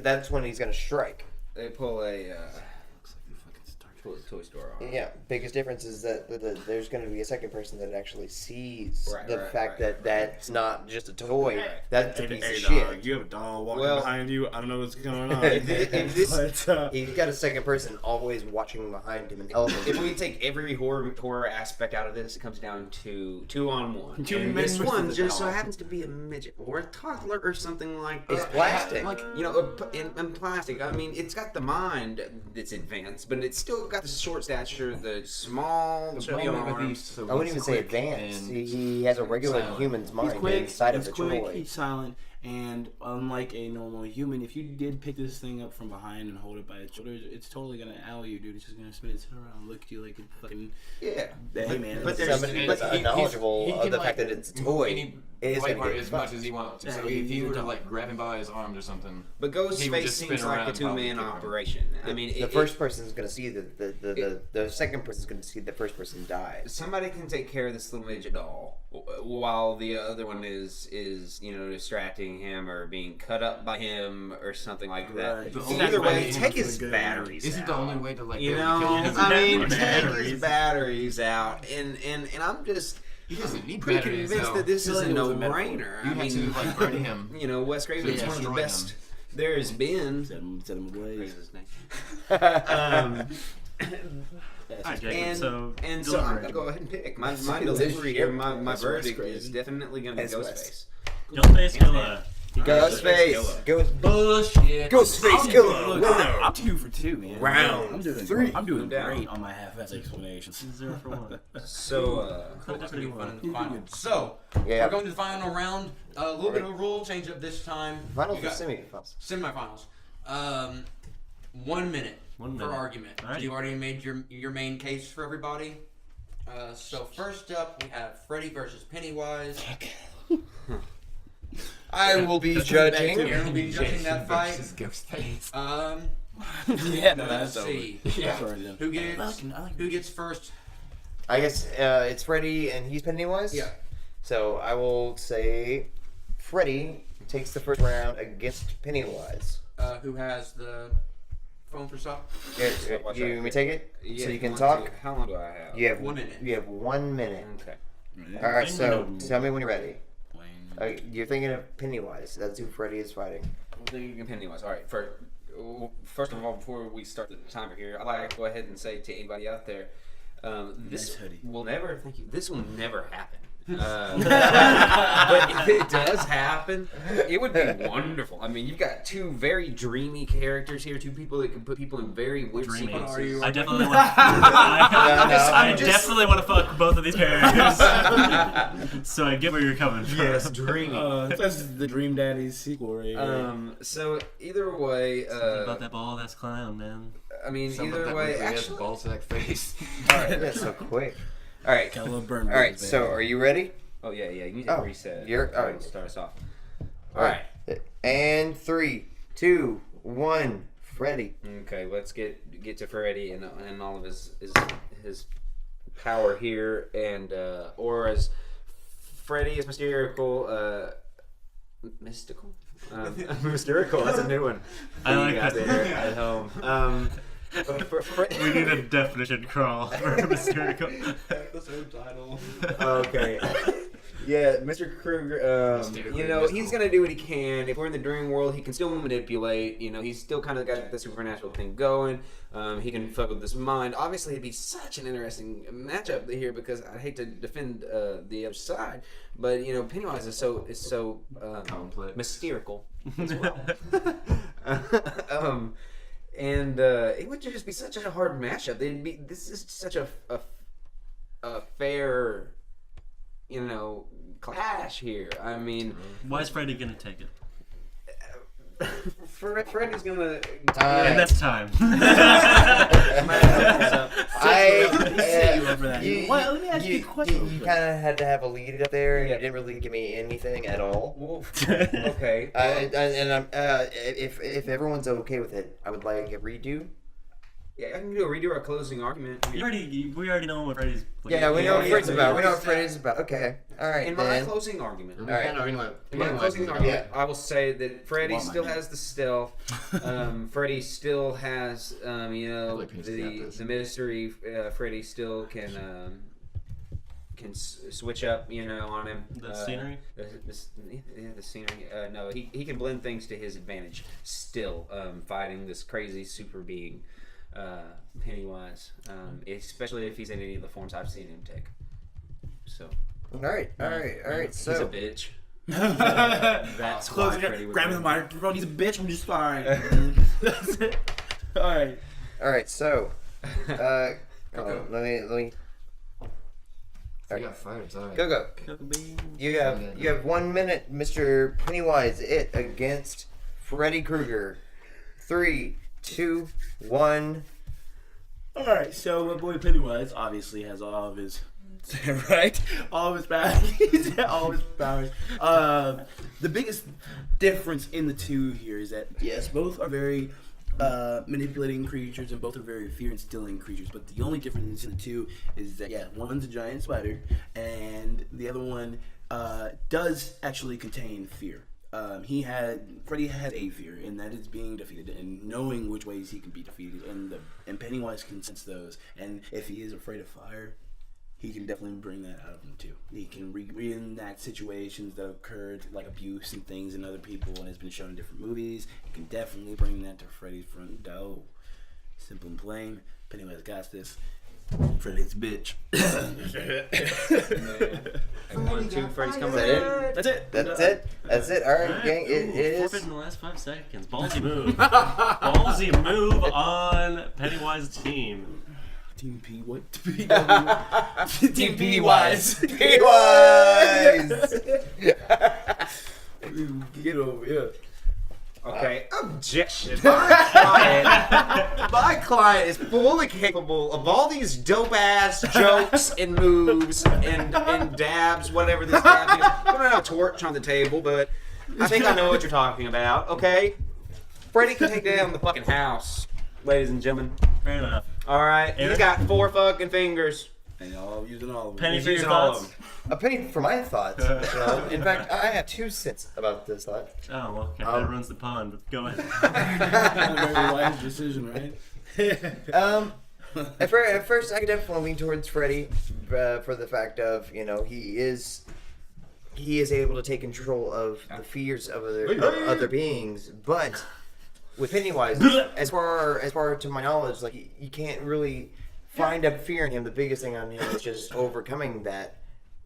that's when he's gonna strike. They pull a Looks like the fucking Star Trek. pull a toy store on. Yeah, biggest difference is that there's going to be a second person that actually sees Right, the right, fact right, that right. that's not just a toy. Right. That's a Hey, piece hey, of dog, shit. you have a doll walking Well- behind you. I don't know what's going on. If this- But, He's got a second person always watching behind him and helping If him. we take every horror aspect out of this, it comes down to 2-on-1. Two And men this versus one the just so doll. happens to be a midget or a toddler or something like that. It's plastic. Like, you know, in plastic. I mean, it's got the mind that's advanced, but it's still got the short stature, the small, chubby arms. I wouldn't even say advanced. He has a regular human's mind inside of he's the quick, toy. he's silent, and unlike a normal human, if you did pick this thing up from behind and hold it by its shoulders, it's totally gonna owl you, dude. It's just gonna spin its head around, look at you like a fucking. Yeah. Hey, man. but there's- Somebody but that's he- knowledgeable he of can, the like, fact that it's a toy. Any Is like, gonna get as much fucked. as he wants. Yeah, So he- if he he's were a to dog. like grab him by his arms or something, But He would Ghostface just seems spin like a around and two-man probably kick him. operation. I mean, The first person's gonna see the second person's gonna see the first person die. somebody can take care of this little midget doll while the other one is you know, distracting him or being cut up by him or something like that. Right. The Either only way, way- take his Good. batteries isn't out. the only way to like You really know, kill him. I mean, take Batteries. his batteries out, and I'm just He doesn't need pretty batteries. convinced though. that this is a Killing was a metaphor. no-brainer. You I have to mean, like burn him. you know, Wes Craven is Yeah, one of the destroy best him. there has been. Set him ablaze. His name. Alright, Jacob, And so so I'm gonna go ahead and pick my delivery here. My That's verdict Wes is Craven. definitely gonna be That's Wes. Ghostface. Ghostface Killer. Ghostface. Bullshit. Ghostface killer. Look, Winner. I'm 2 for 2, man. Round I'm doing 3. I'm doing Down. great on my half-ass explanations. 0 for 1. So That's gonna be fun in the final. So Yeah. we're going to the final round. A little bit of a rule change up this time. Finals You or got semifinals? semifinals. 1 minute 1 for minute. argument. Alright. You already made your main case for everybody. So first up, we have Freddy versus Pennywise. I will be judging. Aaron will be judging that fight. Versus Ghostface. Yeah, no, Let's that's over. see Yeah. Sorry, then. who gets I like who gets first. I guess it's Freddy and he's Pennywise? Yeah. So I will say Freddy takes the first round against Pennywise. Who has the phone for stop. You want me to take it Yeah, so you if can want talk? to. How long do I have? You have 1 minute. You have 1 minute. Okay. All right, so Minute. tell me when you're ready. You're thinking of Pennywise. That's who Freddy is fighting. I'm thinking Pennywise. All right. First of all, before we start the timer here, I'd like to go ahead and say to anybody out there, this hoodie. will never. Thank you. This will never happen. But if it does happen, it would be wonderful. I mean, you've got two very dreamy characters here, two people that can put people in very weird Dreamy. sequences. I definitely want. I definitely want to fuck both of these characters. So I get where you're coming from. Yes, dreamy. That's the Dream Daddies sequel, right? So either way, Something about that ball, that's clown, man. I mean, Something either that way, movie has actually, ball sack face. All right, that's so quick. All right, Got a little burn. all right. So are you ready? oh yeah, you need to Oh, reset. you're- all right. Start us off. All right. And 3, 2, 1. Freddy. Okay, let's get to Freddy and all of his power here, and or as Freddy is Mysterical, mystical. Mysterical. That's a new one. I like You got that. there at home. We need a definition crawl for Mysterical. Episode title. Okay. Yeah, Mr. Krueger, you know, he's going to do what he can. If we're in the dream world, he can still manipulate. You know, he's still kind of got the supernatural thing going. He can fuck with his mind. Obviously, it'd be such an interesting matchup here because I hate to defend the other side. But, you know, Pennywise is so Complex. Mysterical as well. And it would just be such a hard matchup. This is such a fair, you know, clash here. I mean, Why is Freddy gonna take it? Freddy's gonna. And that's time. Well, let me ask you a question. You kind of had to have a lead up there, and Yeah. you didn't really give me anything at all. Well, okay. If everyone's okay with it, I would like a redo. Yeah, I can do a redo or a closing argument. we already know what Freddy's. Yeah, we know what yeah, Freddy's yeah. about. We know what Freddy's about. Okay, all right. In my then. closing argument. All right. In my closing argument, I will say that Freddy still has the stealth. Freddy still has, you know, like Penis got this. the mystery. Freddy still can switch up, you know, on him. The scenery? The scenery. No, he can blend things to his advantage. Still, fighting this crazy super being, Pennywise. Especially if he's in any of the forms I've seen him take. So. All right. He's a So, bitch. That's why Freddy would Grabbing the win. microphone. He's a bitch. I'm just fine. That's it. All right. So, let me. I got fired. Sorry. Go. You have 1 minute, Mr. Pennywise. It against Freddy Krueger. 3, 2, 1. All right. So my boy Pennywise obviously has all of his right, all of his powers. All of his powers. The biggest difference in the two here is that yes, both are very manipulating creatures and both are very fear-instilling creatures. But the only difference in the two is that one's a giant spider and the other one does actually contain fear. Freddy has a fear, and that is being defeated and knowing which ways he can be defeated, and Pennywise can sense those. And if he is afraid of fire, he can definitely bring that out of him too. He can reenact situations that occurred, like abuse and things, in other people, and has been shown in different movies. He can definitely bring that to Freddy's front door. Simple and plain. Pennywise got this. Freddy's bitch. And 1, 2, Freddy's coming. Is that That's it. That's it. All right, Alright, gang. It ooh, is. forfeit in the last 5 seconds. Ballsy move. Ballsy move on Pennywise's team. Team P what? Team Pennywise. Pennywise. Get over here. Okay, objection. My client is fully capable of all these dope ass jokes and moves and dabs, whatever this dab is. I don't have a torch on the table, but I think I know what you're talking about. Okay, Freddy can take down the fucking house, ladies and gentlemen. Fair enough. All right, he's Eric? got 4 fucking fingers. And I'm using all of them. Penny for your using all of thoughts. A penny for my thoughts. In fact, I have 2 cents about this thought. Oh, well, okay. That ruins the pond. But go ahead. A very wise decision, right? At first, I could definitely lean towards Freddy for the fact of he is able to take control of the fears of other beings, but with Pennywise, as far to my knowledge, like you can't really find a fear in him. The biggest thing on him is just overcoming that.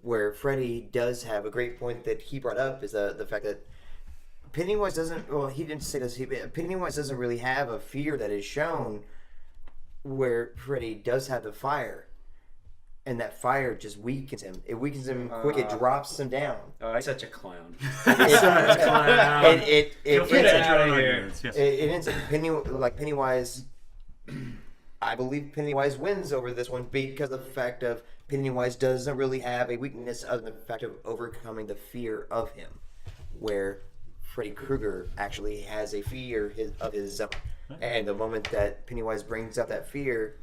Where Freddy does have a great point that he brought up is the fact that Pennywise doesn't. Well, he didn't say this. Pennywise doesn't really have a fear that is shown. Where Freddy does have the fire, and that fire just weakens him. It weakens him quick. It drops him down. Oh, he's such a clown. It Feel free to Get edge your out own of here. arguments. Yes. it ends up Pennywise. I believe Pennywise wins over this one because of the fact of Pennywise doesn't really have a weakness other than the fact of overcoming the fear of him, where Freddy Krueger actually has a fear of his own. And the moment that Pennywise brings up that fear,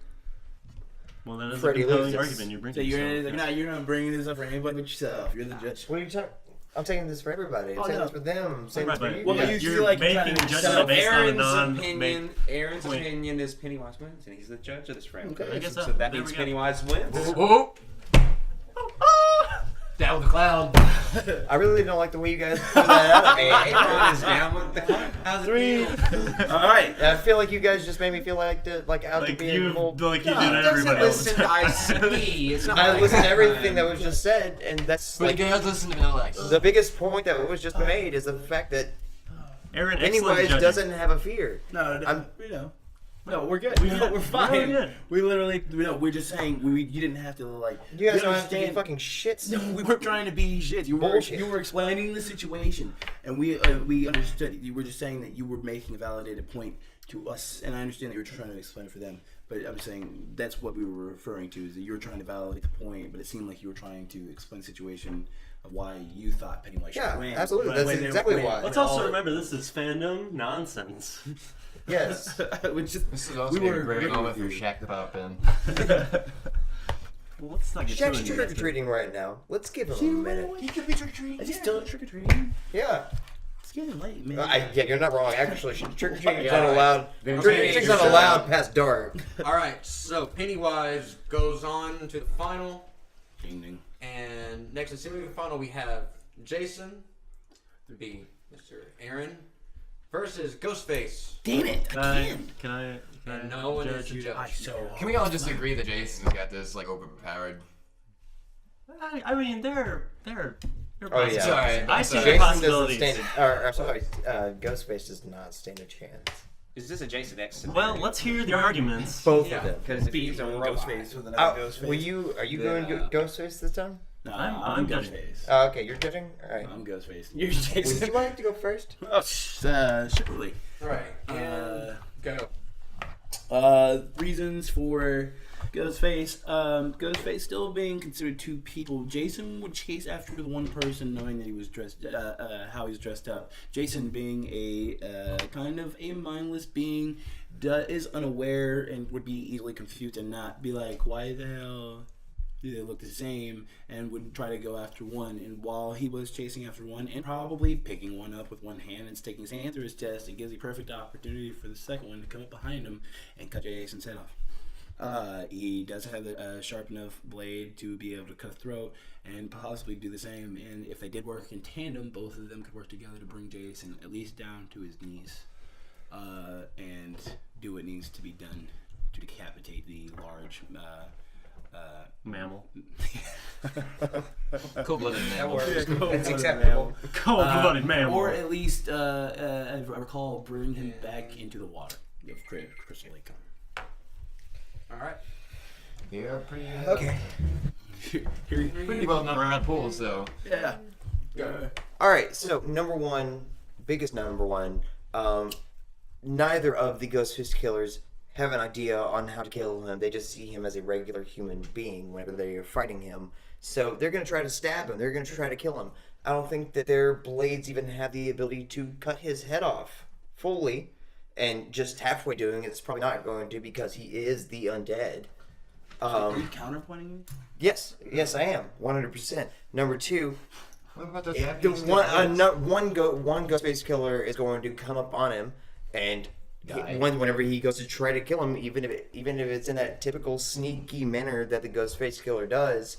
Well, that is Freddy a compelling loses. argument you bring. So you're not bringing this up for anybody but yourself. You're the judge. what are you talking? I'm saying this for everybody. I'm saying no. this for them. I'm saying Right, this for but you. Well, guys. you you're like making trying to judgment sell based on a Aaron's non. opinion. Aaron's Wait. opinion is Pennywise wins, and he's the judge of this round. Okay. I guess So so. that There means we go. Pennywise wins. Oh, down with the clown. I really don't like the way you guys threw that out. Aaron is down with the clown. How's it feel? All right. I feel like you guys just made me feel like out to Like be you, involved. like you He did doesn't everybody else. listen to ICP. It's not I like listened to that. everything that was just said, and that's But like you guys listen to Vanilla Ice. the biggest point that was just made is the fact that Aaron, excellent Pennywise judging. doesn't have a fear. No, No, we're good. We're We're good. fine. We're good. We literally, we're just saying you didn't have to like. You guys you don't have to be understand- fucking shits. No, we weren't trying to be shit. Bullshit. You were explaining the situation, and we understood. You were just saying that you were making a validated point to us, and I understand that you were trying to explain it for them. But I'm saying that's what we were referring to, is that you were trying to validate the point, but it seemed like you were trying to explain the situation of why you thought Pennywise should Yeah, win. absolutely. That's When- exactly when- why. Let's also remember this is fandom nonsense. Yes. Which is, This is also we a were great agreeing moment with for you. Shaq to pop in. Well, let's not get too Shaq's into trick or this. treating right now. Let's give him a minute. He could be trick or treating. Is he still trick or treating? Yeah. It's getting late, man. Yeah, you're not wrong. Actually, trick or treating is Yeah, not allowed. Then Trick or change treating's your not shot. allowed past dark. All right, so Pennywise goes on to the final, Ding ding. and next in semi-final we have Jason, be Mr. Aaron, versus Ghostface. Damn it! Can I And no one is judge the you? judge. Can we all just agree that Jason's got this like overpowered? I mean, they're Oh, yeah. Sorry, I see sorry. the Jason doesn't possibilities. stand. I'm sorry. Ghostface does not stand a chance. Is this a Jason X? Well, let's hear the arguments. Both Yeah. of them. Because if he's a robot, Ghostface with another Oh, Ghostface. are you going Ghostface this time? No, I'm judging. Ghostface. Okay, you're judging. All right. I'm Ghostface. Would you like to go first? Oh, surely. All right, and go. Reasons for Ghostface. Ghostface still being considered two people. Jason would chase after the one person, knowing that he was dressed, how he's dressed up. Jason being a kind of a mindless being, is unaware and would be easily confused and not be like, why the hell do they look the same, and would try to go after one. And while he was chasing after one and probably picking one up with one hand and sticking his hand through his chest, it gives the perfect opportunity for the second one to come up behind him and cut Jason's head off. He does have a sharp enough blade to be able to cut a throat and possibly do the same. And if they did work in tandem, both of them could work together to bring Jason at least down to his knees and do what needs to be done to decapitate the large Mammal. Cold-blooded mammal. That's acceptable. Cold-blooded mammal. Or at least, I recall, bring him back into the water of Crystal Lake. All right. Yeah, pretty. Okay. Pretty well known around pools, though. Yeah. All right. So number one, neither of the Ghostface killers have an idea on how to kill him. They just see him as a regular human being whenever they are fighting him. So they're going to try to stab him. They're going to try to kill him. I don't think that their blades even have the ability to cut his head off fully. And just halfway doing it, it's probably not going to, because he is the undead. Are you counterpointing? Yes, I am 100%. Number 2, What about those one Ghostface killer is going to come up on him, and whenever he goes to try to kill him, even if it's in that typical sneaky manner that the Ghostface killer does,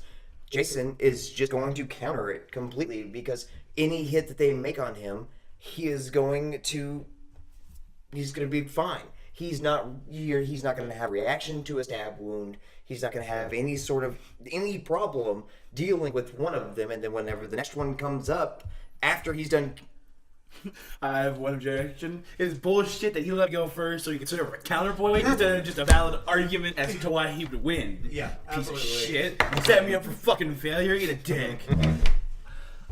Jason is just going to counter it completely, because any hit that they make on him, he's going to be fine. He's not going to have a reaction to a stab wound. He's not going to have any problem dealing with one of them, and then whenever the next one comes up after he's done. I have one objection. It's bullshit that he let go first, so you consider it a counterpoint instead of just a valid argument as to why he would win. Yeah, Piece absolutely. of shit. Set me up for fucking failure. Eat a dick.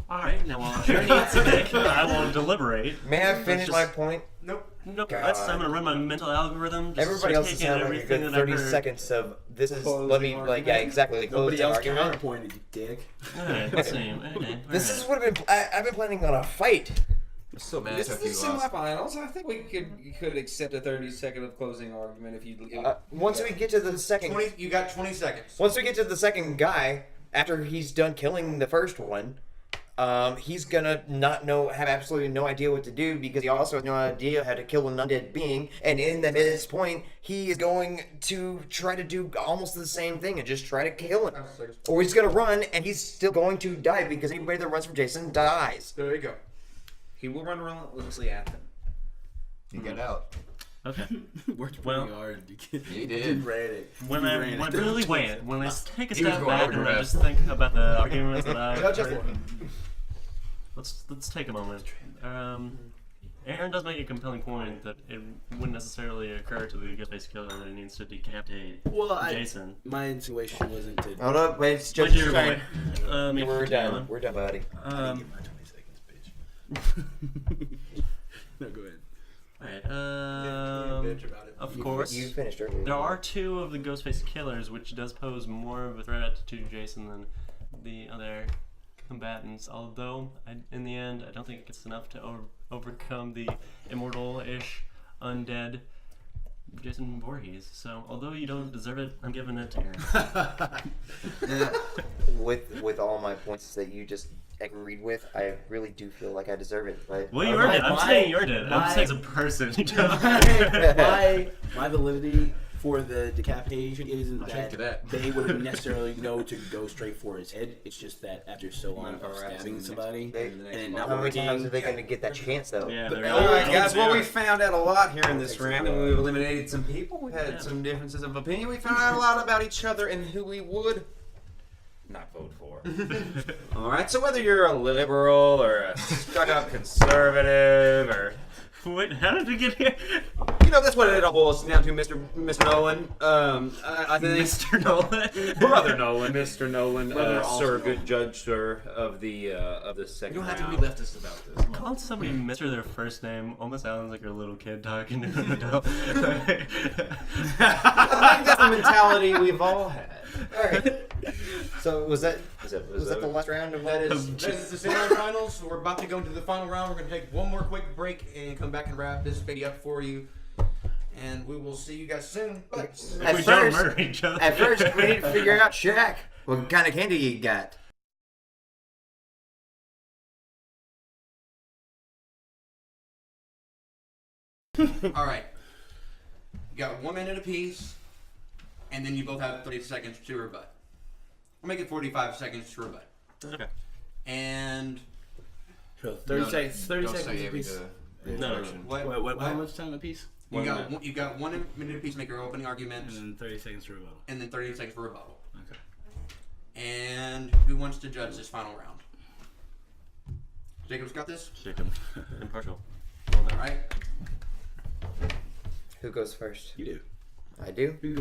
Alright, now while Aaron eats a dick, I will deliberate. May I finish my point? Nope. Nope, God. that's I'm gonna run my mental algorithm. Just Everybody else has taking had like a everything good that I've 30 heard. seconds of this is Closing let me argument. exactly close Nobody the else argument. counterpointed, you dick. Alright, let's see. Okay, This alright. is what I've been planning on a fight. I'm so mad This after you is lost. semifinals. I think we could accept a 30-second of closing argument if you. Once we get to the second, You got 20 seconds. once we get to the second guy, after he's done killing the first one, he's gonna have absolutely no idea what to do, because he also has no idea how to kill an undead being. And in this point, he is going to try to do almost the same thing and just try to kill him, or he's gonna run and he's still going to die, because anybody that runs from Jason dies. There you go. He will run relentlessly at them. You get out. Okay. Worked Well, pretty hard to get You did. ran it. When You I ran it. really wait, when I take a He was step going back and I overdrive. just think about the arguments that I've No, just heard, one. let's take a moment. Aaron does make a compelling point that it wouldn't necessarily occur to the Ghostface killer that he needs to decapitate Well, Jason. my intuition wasn't to. Hold up, wait, it's What's just your time. point? We're done. We're done, buddy. Get my 20 seconds, bitch. No, go ahead. Alright, Bitch about it. of course, You finished earlier. there are 2 of the Ghostface killers, which does pose more of a threat to Jason than the other combatants. Although, in the end, I don't think it's enough to overcome the immortal-ish undead Jason Voorhees. So, although you don't deserve it, I'm giving it to Aaron. With all my points that you just agreed with, I really do feel like I deserve it. But Well, you earned it. I'm saying you earned it. I'm my- saying as a person. my validity for the decapitation isn't check to that that. they wouldn't necessarily know to go straight for his head. It's just that after so long of stabbing somebody and not how many working, times are they going to get that chance, though? Yeah, All right, guys. Well, we found out a lot here in this round, and we've eliminated some people. We've had some differences of opinion. We found out a lot about each other and who we would not vote for. All right. So whether you're a liberal or a stuck-up conservative, or Wait, how did we get here? that's what it all boils down to, Mr. Nolan. I think Mr. Nolan. Brother Nolan, Mr. Nolan, Brother sir, also good judge, sir, of the second You don't have to round. be leftist about this. Calling somebody Mr. their first name almost sounds like a little kid talking to an adult. I think that's the mentality we've all had. All right. So was that Was that the last round of That is the semifinals. We're about to go into the final round. We're going to take one more quick break and come back and wrap this baby up for you. And we will see you guys soon. Bye. At we don't first- murder each other. At first, we need to figure out, Shaq, what kind of candy you got. All right. You got 1 minute apiece, and then you both have 30 seconds to rebut. We'll make it 45 seconds to rebut. Okay. And So 30 seconds. 30 Don't seconds say apiece. the No. introduction. what? How much time apiece? You got 1 minute apiece to make your opening And arguments, then 30 seconds to rebuttal. and then 30 seconds for rebuttal. Okay. And who wants to judge this final round? Jacob's got this? Jacob. Impartial. Well done. All right. Who goes first? You do. I do. We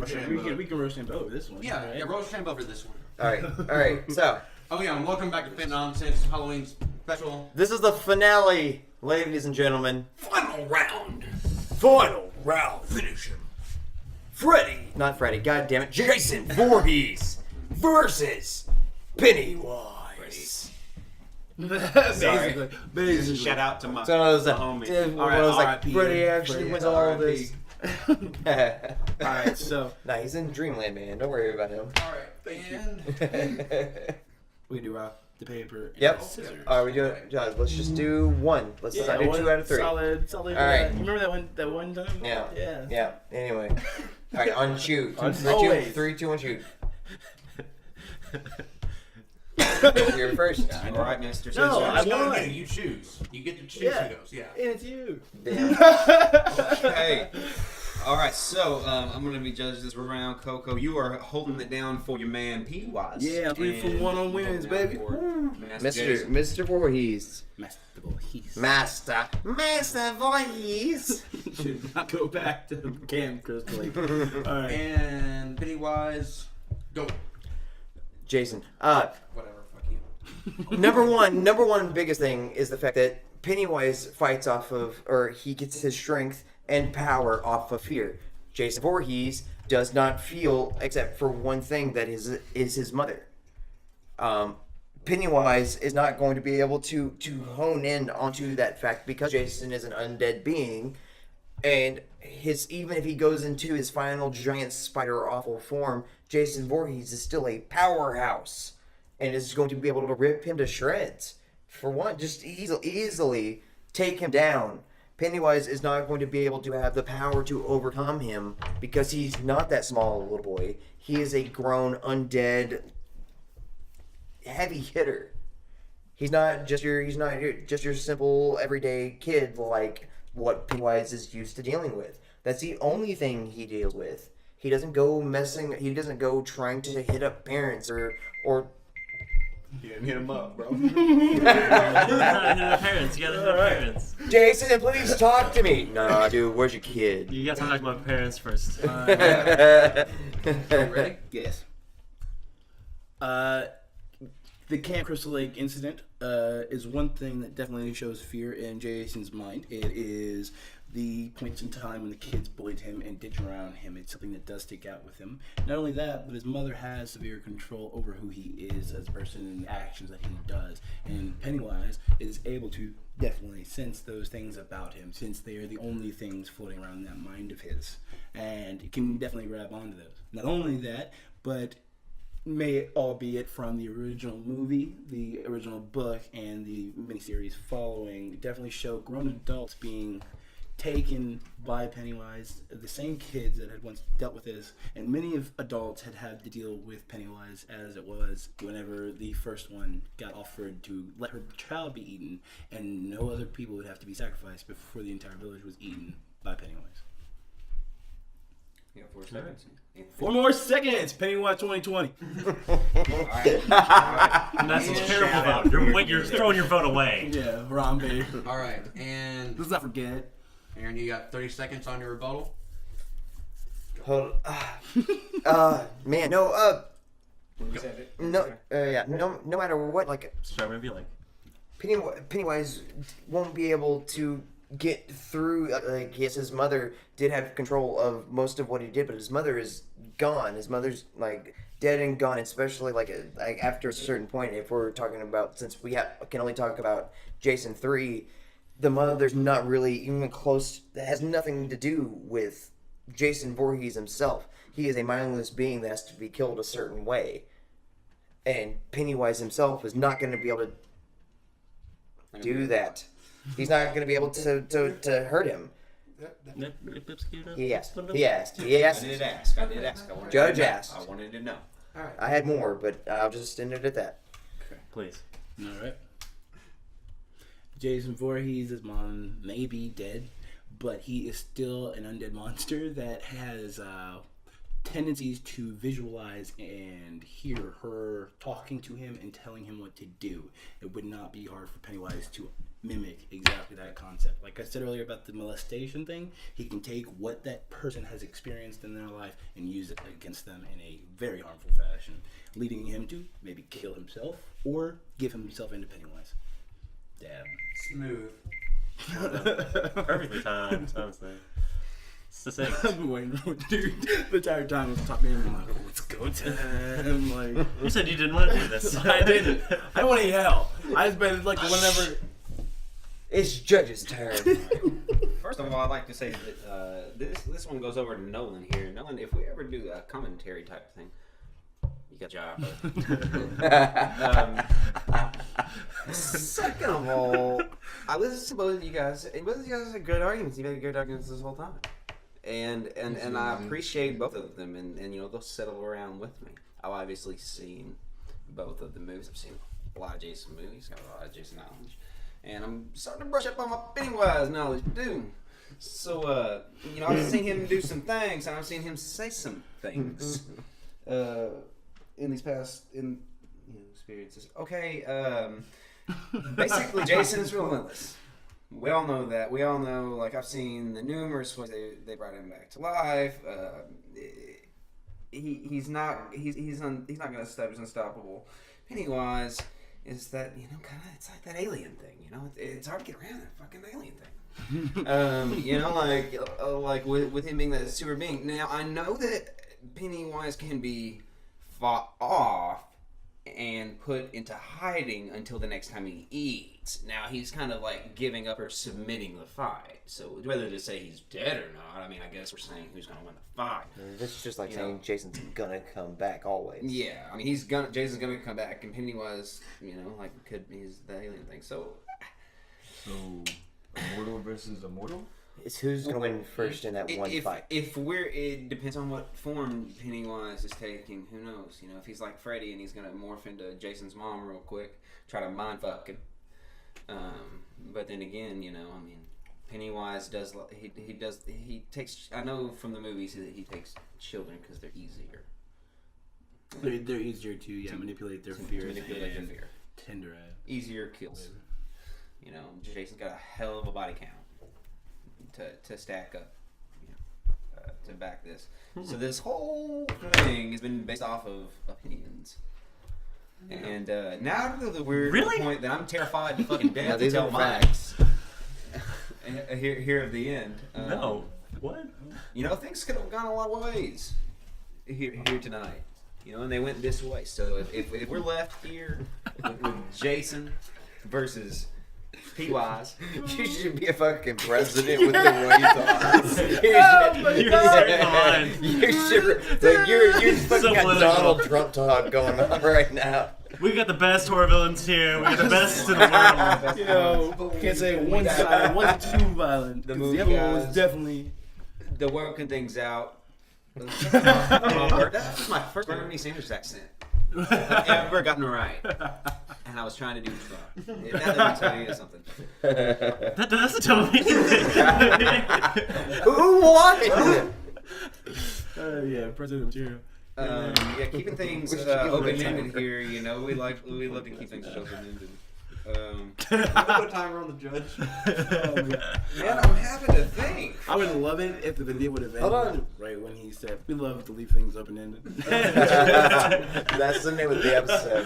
can roast him over this one. Yeah, right? yeah, roll Shambo for this one. All right. So Oh yeah, and welcome back to Fandom Nonsense Halloween special. this is the finale, ladies and gentlemen. Final round. Final round. Finish him. Not Freddy. God damn it. Jason Voorhees versus Pennywise. Basically. Shout out to my So it was homie. Freddy R.I.P. actually wins all of this. Alright, so Nah, he's in Dreamland, man. Don't worry about him. All right, and we do rock the paper and Yep. scissors. Alright, we do it. Let's just do one. Let's not do one 2 out of 3. Solid. All right. You remember that one time? Yeah. Yeah. Yeah. Anyway. Alright, on shoot. Always. 3, 2, 1, shoot. You're first. All right, Mr. No, I you gotta won. do it. You choose. You get to choose Yeah. who goes. Yeah. And it's you. Okay. All right, so I'm going to be judging this round. Coco, you are holding it down for your man Pennywise. Yeah, 3 for And 1 on wins, holding baby. down for Master Jason. Mr. Voorhees. Master Master Voorhees. Should not go back to Camp Crystal Lake. Alright. And Pennywise, go. Jason. Whatever. Fuck you. Number one biggest thing is the fact that Pennywise fights off of, or he gets his strength and power off of fear. Jason Voorhees does not feel, except for one thing, that is his mother. Pennywise is not going to be able to hone in onto that fact because Jason is an undead being, and even if he goes into his final giant spider awful form, Jason Voorhees is still a powerhouse and is going to be able to rip him to shreds. For one, just easily take him down. Pennywise is not going to be able to have the power to overcome him because he's not that small a little boy. He is a grown, undead, heavy hitter. He's not just your simple everyday kid like what Pennywise is used to dealing with. That's the only thing he deals with. He doesn't go trying to hit up parents or You didn't hit him up, bro. You gotta hit the parents. You gotta hit the parents. Jason, please talk to me. No, dude, where's your kid? You gotta talk to my parents first. Ready? Yes. The Camp Crystal Lake incident is one thing that definitely shows fear in Jason's mind. It is the points in time when the kids bullied him and ditched around him. It's something that does stick out with him. Not only that, but his mother has severe control over who he is as a person and the actions that he does. And Pennywise is able to definitely sense those things about him, since they are the only things floating around in that mind of his. And it can definitely grab onto those. Not only that, but albeit from the original movie, the original book, and the miniseries following, definitely show grown adults being taken by Pennywise, the same kids that had once dealt with this, and many of adults had to deal with Pennywise as it was whenever the first one got offered to let her child be eaten, and no other people would have to be sacrificed before the entire village was eaten by Pennywise. Yeah, 4 seconds. 4 more seconds! Pennywise 2020. And that's a terrible vote. You're throwing your vote away. Yeah, wrong, baby. All right, and Let's not forget. Aaron, you got 30 seconds on your rebuttal. Hold man, no, no matter what, like, Start whenever you like. Pennywise won't be able to get through. Like, yes, his mother did have control of most of what he did, but his mother is gone. His mother's like dead and gone. Especially like after a certain point, if we're talking about, since we can only talk about Jason 3, the mother's not really even close. That has nothing to do with Jason Voorhees himself. He is a mindless being that has to be killed a certain way, and Pennywise himself is not going to be able to do that. He's not going to be able to hurt him. He asked. I did ask. Judge asked. I wanted to know. All right. I had more, but I'll just end it at that. Please. All right. Jason Voorhees' mom may be dead, but he is still an undead monster that has tendencies to visualize and hear her talking to him and telling him what to do. It would not be hard for Pennywise to mimic exactly that concept. Like I said earlier about the molestation thing, he can take what that person has experienced in their life and use it against them in a very harmful fashion, leading him to maybe kill himself or give himself into Pennywise. Damn. Smooth. Perfectly timed, honestly. It's the same. I've been waiting for dude the entire time. I was talking to him. I'm like, oh, let's go time. Like, You said you didn't want to do this. I didn't. I don't want to eat hell. I just been like whenever. It's Judge's turn. First first of all, I'd like to say that this one goes over to Nolan here. Nolan, if we ever do a commentary type thing, you got a job. Second of all, I listened to both of you guys, and both of you guys had good arguments. You had good arguments this whole time, and I appreciate both of them, and they'll settle around with me. I've obviously seen both of the movies. I've seen a lot of Jason movies, got a lot of Jason knowledge, and I'm starting to brush up on my Pennywise knowledge too. So I've seen him do some things, and I've seen him say some things in these past experiences. Okay, basically, Jason is relentless. We all know that. We all know. Like, I've seen the numerous ways they brought him back to life. He's not going to stop. He's unstoppable. Pennywise is that kind of, it's like that alien thing. It's hard to get around that fucking alien thing. Like with him being that super being. Now I know that Pennywise can be fought off and put into hiding until the next time he eats. Now he's kind of like giving up or submitting the fight. So whether to say he's dead or not, I mean, I guess we're saying who's going to win the fight. This is just like saying Jason's gonna come back always. Yeah, I mean, Jason's gonna come back, and Pennywise, he's the alien thing. So immortal versus immortal. It's who's gonna win first in that one fight. It depends on what form Pennywise is taking. Who knows? If he's like Freddy and he's gonna morph into Jason's mom real quick, try to mind fuck him. But then again, Pennywise does. He takes. I know from the movies that he takes children because they're easier. They're easier to manipulate their fears and tenderize. Easier kills. Jason's got a hell of a body count to stack up, to back this. So this whole thing has been based off of opinions. And now to the weird point that I'm terrified to fucking death to tell facts. Here at the end. No. What? Things could have gone a lot of ways here tonight. And they went this way. So if we're left here with Jason versus P-Wise. You should be a fucking president with the way you talk. You fucking got Donald Trump talk going on right now. We got the best horror villains here. We got the best in the world. Can't say one side wasn't too violent. The movie the other one guys, was definitely the working things out. That was my first Bernie Sanders accent I've ever gotten right. And I was trying to do Trump. That doesn't tell you something. That doesn't tell me anything. Who won? president material. Keeping things open-ended here. We love to keep things open-ended. Put a timer on the judge. Man, I'm having to think. I would love it if the video would have Hold on. ended right when he said, "We love to leave things open-ended." That's the name of the episode.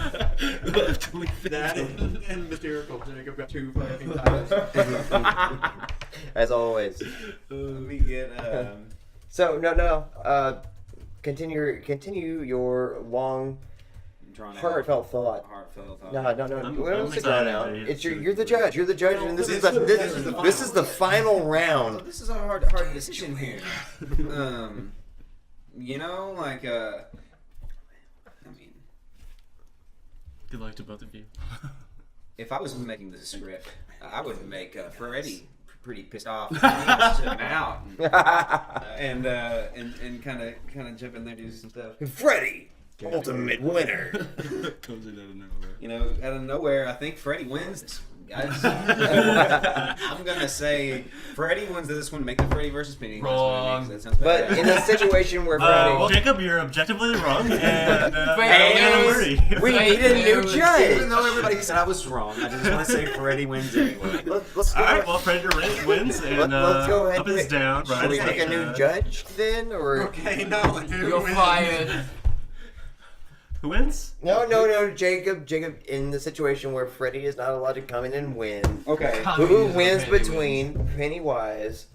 That and Mysterical. Jacob got 2 fucking titles. As always. Let me get. So no. Continue your long, heartfelt thought. No. We don't sit down now. It's you're the judge. You're the judge, and this is the final round. This is a hard decision here. Good luck to both of you. If I was making the script, I would make Freddy pretty pissed off to him out and kind of jump in there, do some stuff. Freddy, ultimate winner. Comes in out of nowhere. Out of nowhere, I think Freddy wins this one, guys. I'm gonna say Freddy wins this one. Make the Freddy versus Pennywise movie, 'cause that sounds But better. in a situation where Freddy, Well, Jacob, you're objectively wrong, and we need a new Even judge. though everybody said I was wrong, I just want to say Freddy wins anyway. Let's go. All right, well, Freddy wins, and Let's go ahead. up is down. Should we pick a new judge then, or Okay, no. You're fired. Who wins? no, Jacob, in the situation where Freddy is not allowed to come in and win. Okay. Who wins between Pennywise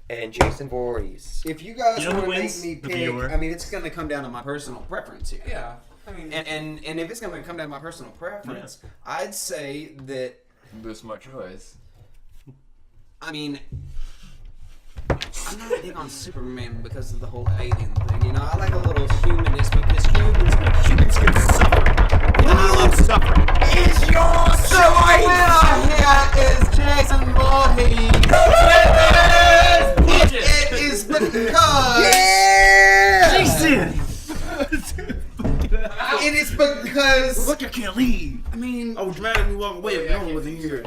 and Jason Voorhees? If you guys You know who want to make wins? me The pick, viewer. I mean, it's going to come down to my personal preference here. Yeah. I mean, And if it's going to come down to my personal preference, I'd say that, That's my choice. I mean, I'm not big on Superman because of the whole alien thing. You know, I like a little humanness because humans can suffer. And I love suffering. It's your So the winner here is Jason Voorhees. It is because. Yeah! Jason! It is because. Look, I can't leave. I mean, I was mad at me walking away if no one wasn't here.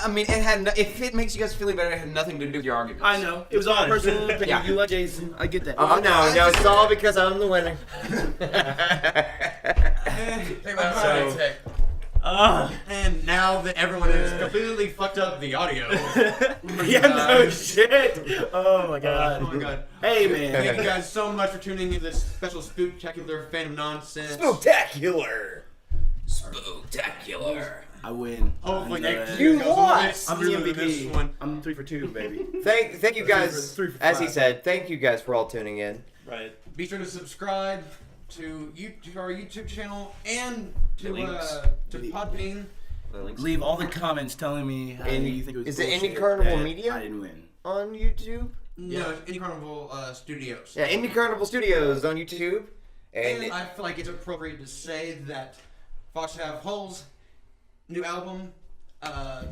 it had. If it makes you guys feeling better, it had nothing to do with your arguments. I know. It was all personal opinion. Yeah. You like Jason. I get that. Oh no, it's all because I'm the winner. And now that everyone has completely fucked up the audio. Yeah, no shit. Oh my god. Oh my god. Hey Thank man. you guys so much for tuning in to this special Spooktacular Fandom Nonsense. Spooktacular. Spectacular. I win. Hopefully I know next that. year You goes lost. I'm I'm the really this MVP. one. I'm 3 for 2, baby. Thank you guys, Three for as he five. said, thank you guys for all tuning in. Right. Be sure to subscribe to our YouTube channel and to Links. Podbean. Leave all the comments telling me how And you think it was is it Indie bullshit Carnival that Media? I didn't win. On YouTube? No, Indie Carnival Studios. Yeah, Indie Carnival Studios on YouTube. And I feel like it's appropriate to say that Fox Have Holes' new album,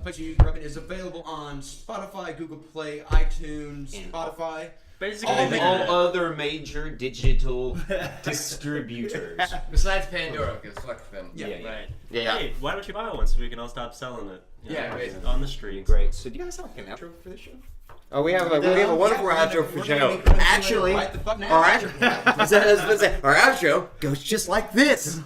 Place You Reckon, is available on Spotify, Google Play, iTunes, Spotify. Basically, All other major digital distributors. Besides Pandora, because fuck them. Yeah. right. Yeah. Hey, why don't you buy one so we can all stop selling it? You Yeah, know, basically. on the streets. Great. So do you guys have like an outro for this show? Oh, we have a wonderful outro for Joe. Actually, Right the fuck now. our outro goes just like this.